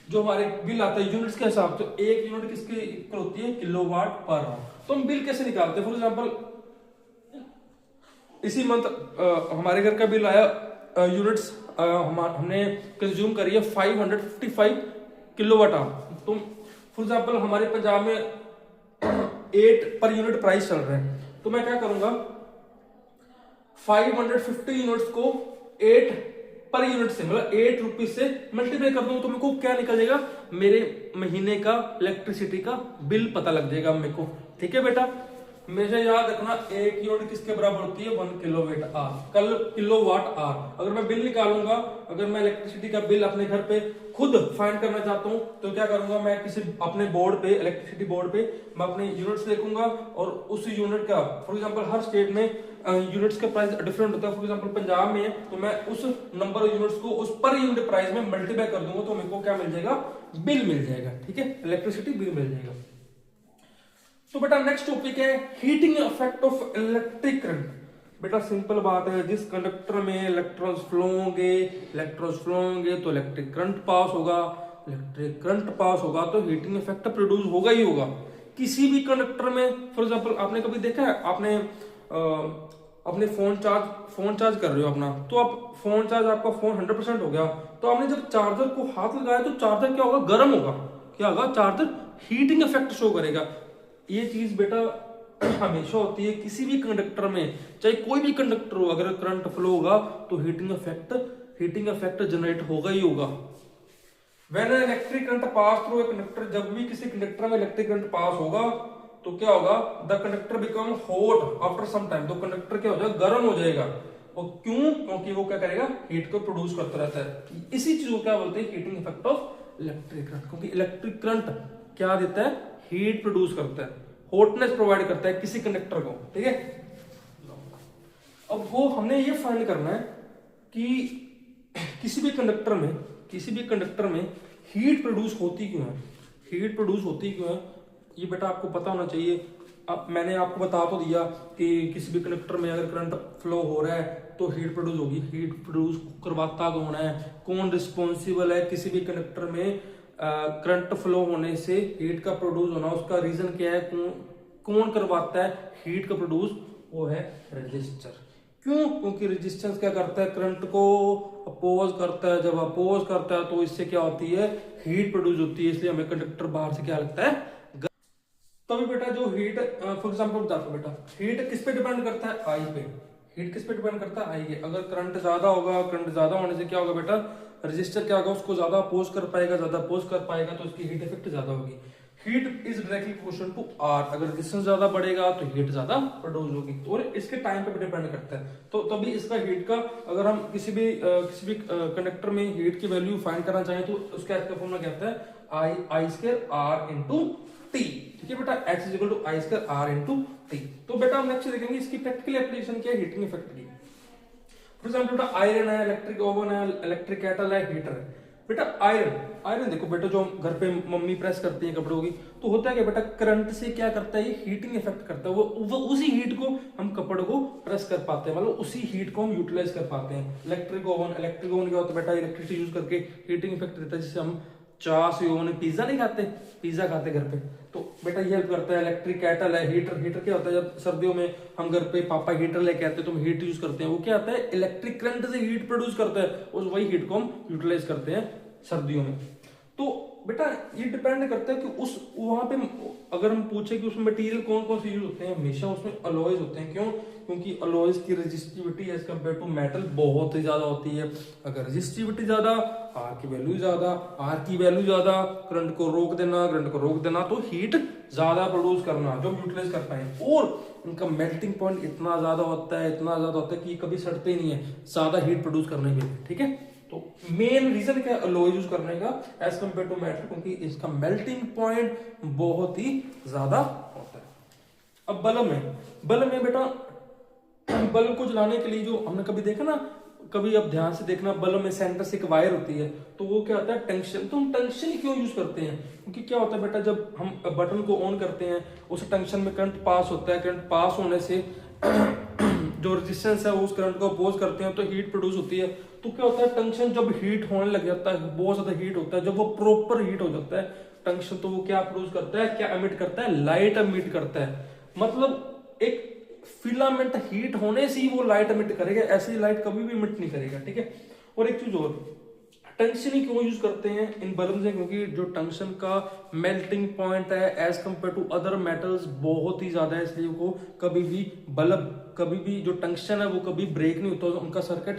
जो हमारे बिल आता है यूनिट्स के हिसाब से, तो एक यूनिट किसके इक्वल होती है, किलोवाट पर आवर। तो हम बिल कैसे निकालते हैं, फॉर एग्जांपल इसी मंथ हमारे घर का बिल आया, यूनिट्स हमने कंज्यूम करी है 555 किलोवाट आवर। तो फॉर एग्जांपल हमारे पंजाब में 8 पर यूनिट प्राइस चल रहे हैं, तो मैं क्या करूंगा 550 यूनिट्स को 8 पर यूनिट से, मतलब 8 रुपीज से मल्टीप्लाई कर दूंगा, तो मेरे को क्या निकल जाएगा, मेरे महीने का इलेक्ट्रिसिटी का बिल पता लग जाएगा मेरे को, ठीक है बेटा। हमेशा याद रखना एक यूनिट किसके बराबर होती है, 1 किलोवाट आवर, किलोवाट आवर। अगर मैं बिल निकालूंगा, अगर मैं इलेक्ट्रिसिटी का बिल अपने घर पे खुद फाइंड करना चाहता हूं तो क्या करूंगा, मैं किसी अपने बोर्ड पे, इलेक्ट्रिसिटी बोर्ड पे मैं अपने यूनिट्स देखूंगा और उस यूनिट का, फॉर एग्जांपल हर स्टेट में यूनिट्स का प्राइस डिफरेंट होता है। फॉर एग्जांपल पंजाब में है तो मैं उस नंबर ऑफ यूनिट्स को उस पर यूनिट प्राइस में मल्टीप्लाई कर दूंगा तो मेरे को क्या मिल जाएगा, बिल मिल जाएगा। ठीक है, इलेक्ट्रिसिटी बिल मिल जाएगा। तो बेटा नेक्स्ट टॉपिक है heating effect of electric current. बेटा सिंपल बात है, जिस कंडक्टर में इलेक्ट्रॉन्स फ्लो होंगे तो इलेक्ट्रिक करंट पास होगा, इलेक्ट्रिक करंट पास होगा तो हीटिंग इफेक्ट प्रोड्यूस होगा ही होगा। किसी भी कंडक्टर में, फॉर एग्जांपल आपने कभी देखा है, आपने अपने फोन चार्ज कर रहे हो अपना, तो आप फोन चार्ज, आपका फोन 100% हो गया, तो आपने जब चार्जर को हाथ लगाया तो चार्जर क्या होगा, गर्म होगा, क्या होगा, चार्जर हीटिंग इफेक्ट शो करेगा। ये चीज बेटा हमेशा होती है किसी भी कंडक्टर में, चाहे कोई भी कंडक्टर हो, अगर करंट फ्लो होगा तो हीटिंग इफेक्ट जनरेट होगा ही होगा। When electric current pass through a conductor, जब भी किसी कंडक्टर में इलेक्ट्रिक करंट पास होगा तो क्या होगा, the conductor become hot after some time, तो कंडक्टर क्या हो जाएगा, गर्म हो जाएगा। और क्यों, क्योंकि वो क्या करेगा, हीट को प्रोड्यूस करता रहता है। इसी चीज को क्या बोलते हैं, heating effect of electric current, क्योंकि इलेक्ट्रिक करंट क्या देता है, हीट प्रोड्यूस करता है, हॉटनेस प्रोवाइड करता है किसी कंडक्टर को। ठीक है, अब वो हमने ये फाइंड करना है कि किसी भी कंडक्टर में हीट प्रोड्यूस होती क्यों है, ये बेटा आपको पता होना चाहिए। अब मैंने आपको बता तो दिया कि किसी भी कंडक्टर में अगर करंट फ्लो हो रहा है तो हीट प्रोड्यूस होगी। हीट प्रोड्यूस करवाता कौन है, कौन रिस्पॉन्सिबल है किसी भी कंडक्टर में करंट फ्लो होने से हीट का प्रोड्यूस होना, उसका रीजन क्या है, कौन करवाता है हीट का प्रोड्यूस, वो है रेजिस्टर। क्यों, क्योंकि रेजिस्टेंस क्या करता है, करंट को अपोज करता है, जब अपोज करता है तो इससे क्या होती है, हीट प्रोड्यूस होती है, इसलिए हमें कंडक्टर बाहर से क्या लगता है। तो अभी बेटा जो हीट, फॉर एग्जांपल बताता हूं बेटा, हीट किस पे डिपेंड करता है, आई पे। हीट किस पे डिपेंड करता है, आई पे। अगर करंट ज्यादा होगा, करंट ज्यादा होने से क्या होगा बेटा, रेजिस्टर क्या होगा, उसको ज्यादा अपोज कर पाएगा, तो उसकी हीट इफेक्ट ज्यादा होगी। Heat is directly proportional to R, अगर रेजिस्टेंस ज्यादा बढ़ेगा तो हीट ज्यादा प्रोड्यूस होगी, और इसके टाइम पे डिपेंड करता है। तो तभी इसका हीट का, अगर हम किसी भी कंडक्टर में हीट की वैल्यू फाइंड करना चाहें तो उसका इसका फॉर्मूला क्या होता है, I square R into T. ठीक है बेटा, H is equal to I square R into T. तो बेटा हम नेक्स्ट देखेंगे इसकी प्रैक्टिकल एप्लीकेशन क्या है हीटिंग इफेक्ट की। फॉर एग्जांपल बेटा आयरन है, इलेक्ट्रिक ओवन है, इलेक्ट्रिक केटल है, हीटर है। बेटा आयरन देखो बेटा, जो घर पे मम्मी प्रेस करती है कपड़ों की, तो होता है क्या बेटा, करंट से क्या करता है, ये हीटिंग इफेक्ट करता है। वो उसी हीट को हम कपड़ों को प्रेस कर पाते हैं, मतलब उसी हीट को हम यूटिलाइज कर पाते हैं। इलेक्ट्रिक ओवन क्या होता है बेटा, इलेक्ट्रिसिटी यूज करके हीटिंग इफेक्ट देता है, जिससे हम चाह से ओवन पिज्जा नहीं खाते, पिज्जा खाते घर पे, तो बेटा ये हेल्प करता है। इलेक्ट्रिक केटल है, हीटर क्या होता है, जब सर्दियों में हम घर पे पापा हीटर लेके आते हैं तो हम हीट यूज करते हैं, वो क्या आता है, इलेक्ट्रिक करंट से हीट प्रोड्यूस करता है, और वही हीट को हम यूटिलाइज करते हैं सर्दियों में। तो बेटा ये डिपेंड करता है कि उस वहां पे अगर हम पूछे कि उसमें मटेरियल कौन कौन से यूज होते हैं, हमेशा उसमें अलॉयज होते हैं। क्यों, क्योंकि अलॉयज की resistivity as compare to metal बहुत ही ज्यादा होती है। अगर रेजिस्टिविटी ज्यादा, आर की वैल्यू ज्यादा, करंट को रोक देना तो हीट ज्यादा प्रोड्यूस करना जो यूटिलाइज कर पाए, और इनका मेल्टिंग पॉइंट इतना ज्यादा होता है कि कभी सड़ते ही नहीं है ज्यादा हीट प्रोड्यूस करने के लिए। ठीक है, तो मेन रीजन क्या है अलॉय यूज करने का एज कम्पेयर टू मेटल, क्योंकि इसका मेल्टिंग पॉइंट बहुत ही ज्यादा होता है। अब बल्ब में बेटा, बल्ब को जलाने के लिए जो हमने कभी देखा ना, कभी अब ध्यान से देखना, बल्ब में सेंटर से एक वायर होती है, तो वो क्या होता है, टंक्शन। तो हम टंक्शन क्यों यूज करते हैं, क्योंकि क्या होता है बेटा, जब हम बटन को ऑन करते हैं उस टंक्शन में करंट पास होता है, करंट पास होने से जो रेजिस्टेंस है वो उस करंट को अपोज करते हैं तो हीट प्रोड्यूस होती है। तो क्या होता है, टंक्शन जब हीट होने लग जाता है, बहुत ज्यादा हीट होता है, जब वो प्रॉपर हीट हो जाता है टंक्शन, तो वो क्या प्रोड्यूस करता है, क्या एमिट करता है, लाइट एमिट करता है। मतलब एक फिलामेंट हीट होने से ही वो लाइट एमिट करेगा, ऐसी लाइट कभी भी एमिट नहीं करेगा। ठीक है, और एक चीज और, टंक्शन ही क्यों यूज करते हैं इन बल्ब से, क्योंकि जो टंक्शन का मेल्टिंग पॉइंट है as compare to other metals बहुत ही ज्यादा है, इसलिए वो कभी भी बल्ब कभी भी जो टंक्शन है वो कभी ब्रेक नहीं होता, उनका सर्किट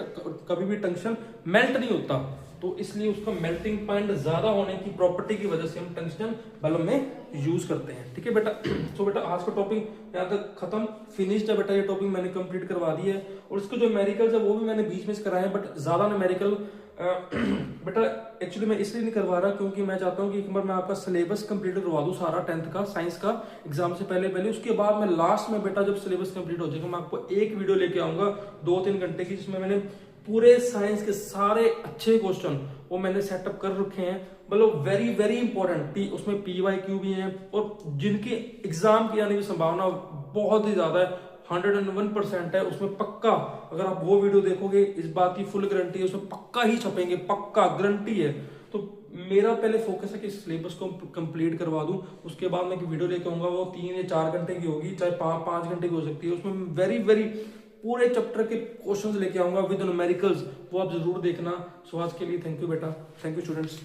कभी भी टंक्शन मेल्ट नहीं होता, तो इसलिए उसका मेल्टिंग पॉइंट ज्यादा होने की प्रॉपर्टी की वजह से हम टंक्शन बल्ब में यूज करते हैं। ठीक है बेटा, तो बेटा आज का टॉपिक यहाँ तक खत्म, फिनिश्ड है बेटा, ये टॉपिक मैंने कंप्लीट करवा दी है। और इसके जो न्यूमेरिकल्स है वो भी मैंने बीच में से कराए हैं, बट ज्यादा न्यूमेरिकल बेटा एक्चुअली मैं इसलिए नहीं करवा रहा क्योंकि मैं चाहता हूँ कि एक बार मैं आपका सिलेबस कंप्लीट करवा दूं सारा 10th का साइंस का एग्जाम से पहले, उसके बाद मैं लास्ट में बेटा जब सिलेबस कंप्लीट हो जाएगा मैं आपको एक वीडियो लेके आऊंगा 2-3 घंटे की, जिसमें मैंने पूरे साइंस के सारे अच्छे क्वेश्चन वो मैंने सेटअप कर रखे हैं, मतलब वेरी वेरी इंपॉर्टेंट, उसमें PYQ भी हैं और जिनके एग्जाम की आने की संभावना बहुत ही ज्यादा है, 101% है उसमें पक्का। अगर आप वो वीडियो देखोगे इस बात की फुल गारंटी है, उसमें पक्का ही छपेंगे, पक्का गारंटी है। तो मेरा पहले फोकस है कि सिलेबस को कंप्लीट करवा दूं, उसके बाद मैं वीडियो लेके आऊंगा, वो 3 या 4 घंटे की होगी, चाहे 5 घंटे की हो सकती है, उसमें वेरी वेरी पूरे चैप्टर के क्वेश्चंस लेके आऊंगा विद न्यूमेरिकल्स, वो आप जरूर देखना। सो आज के लिए थैंक यू बेटा, थैंक यू स्टूडेंट्स।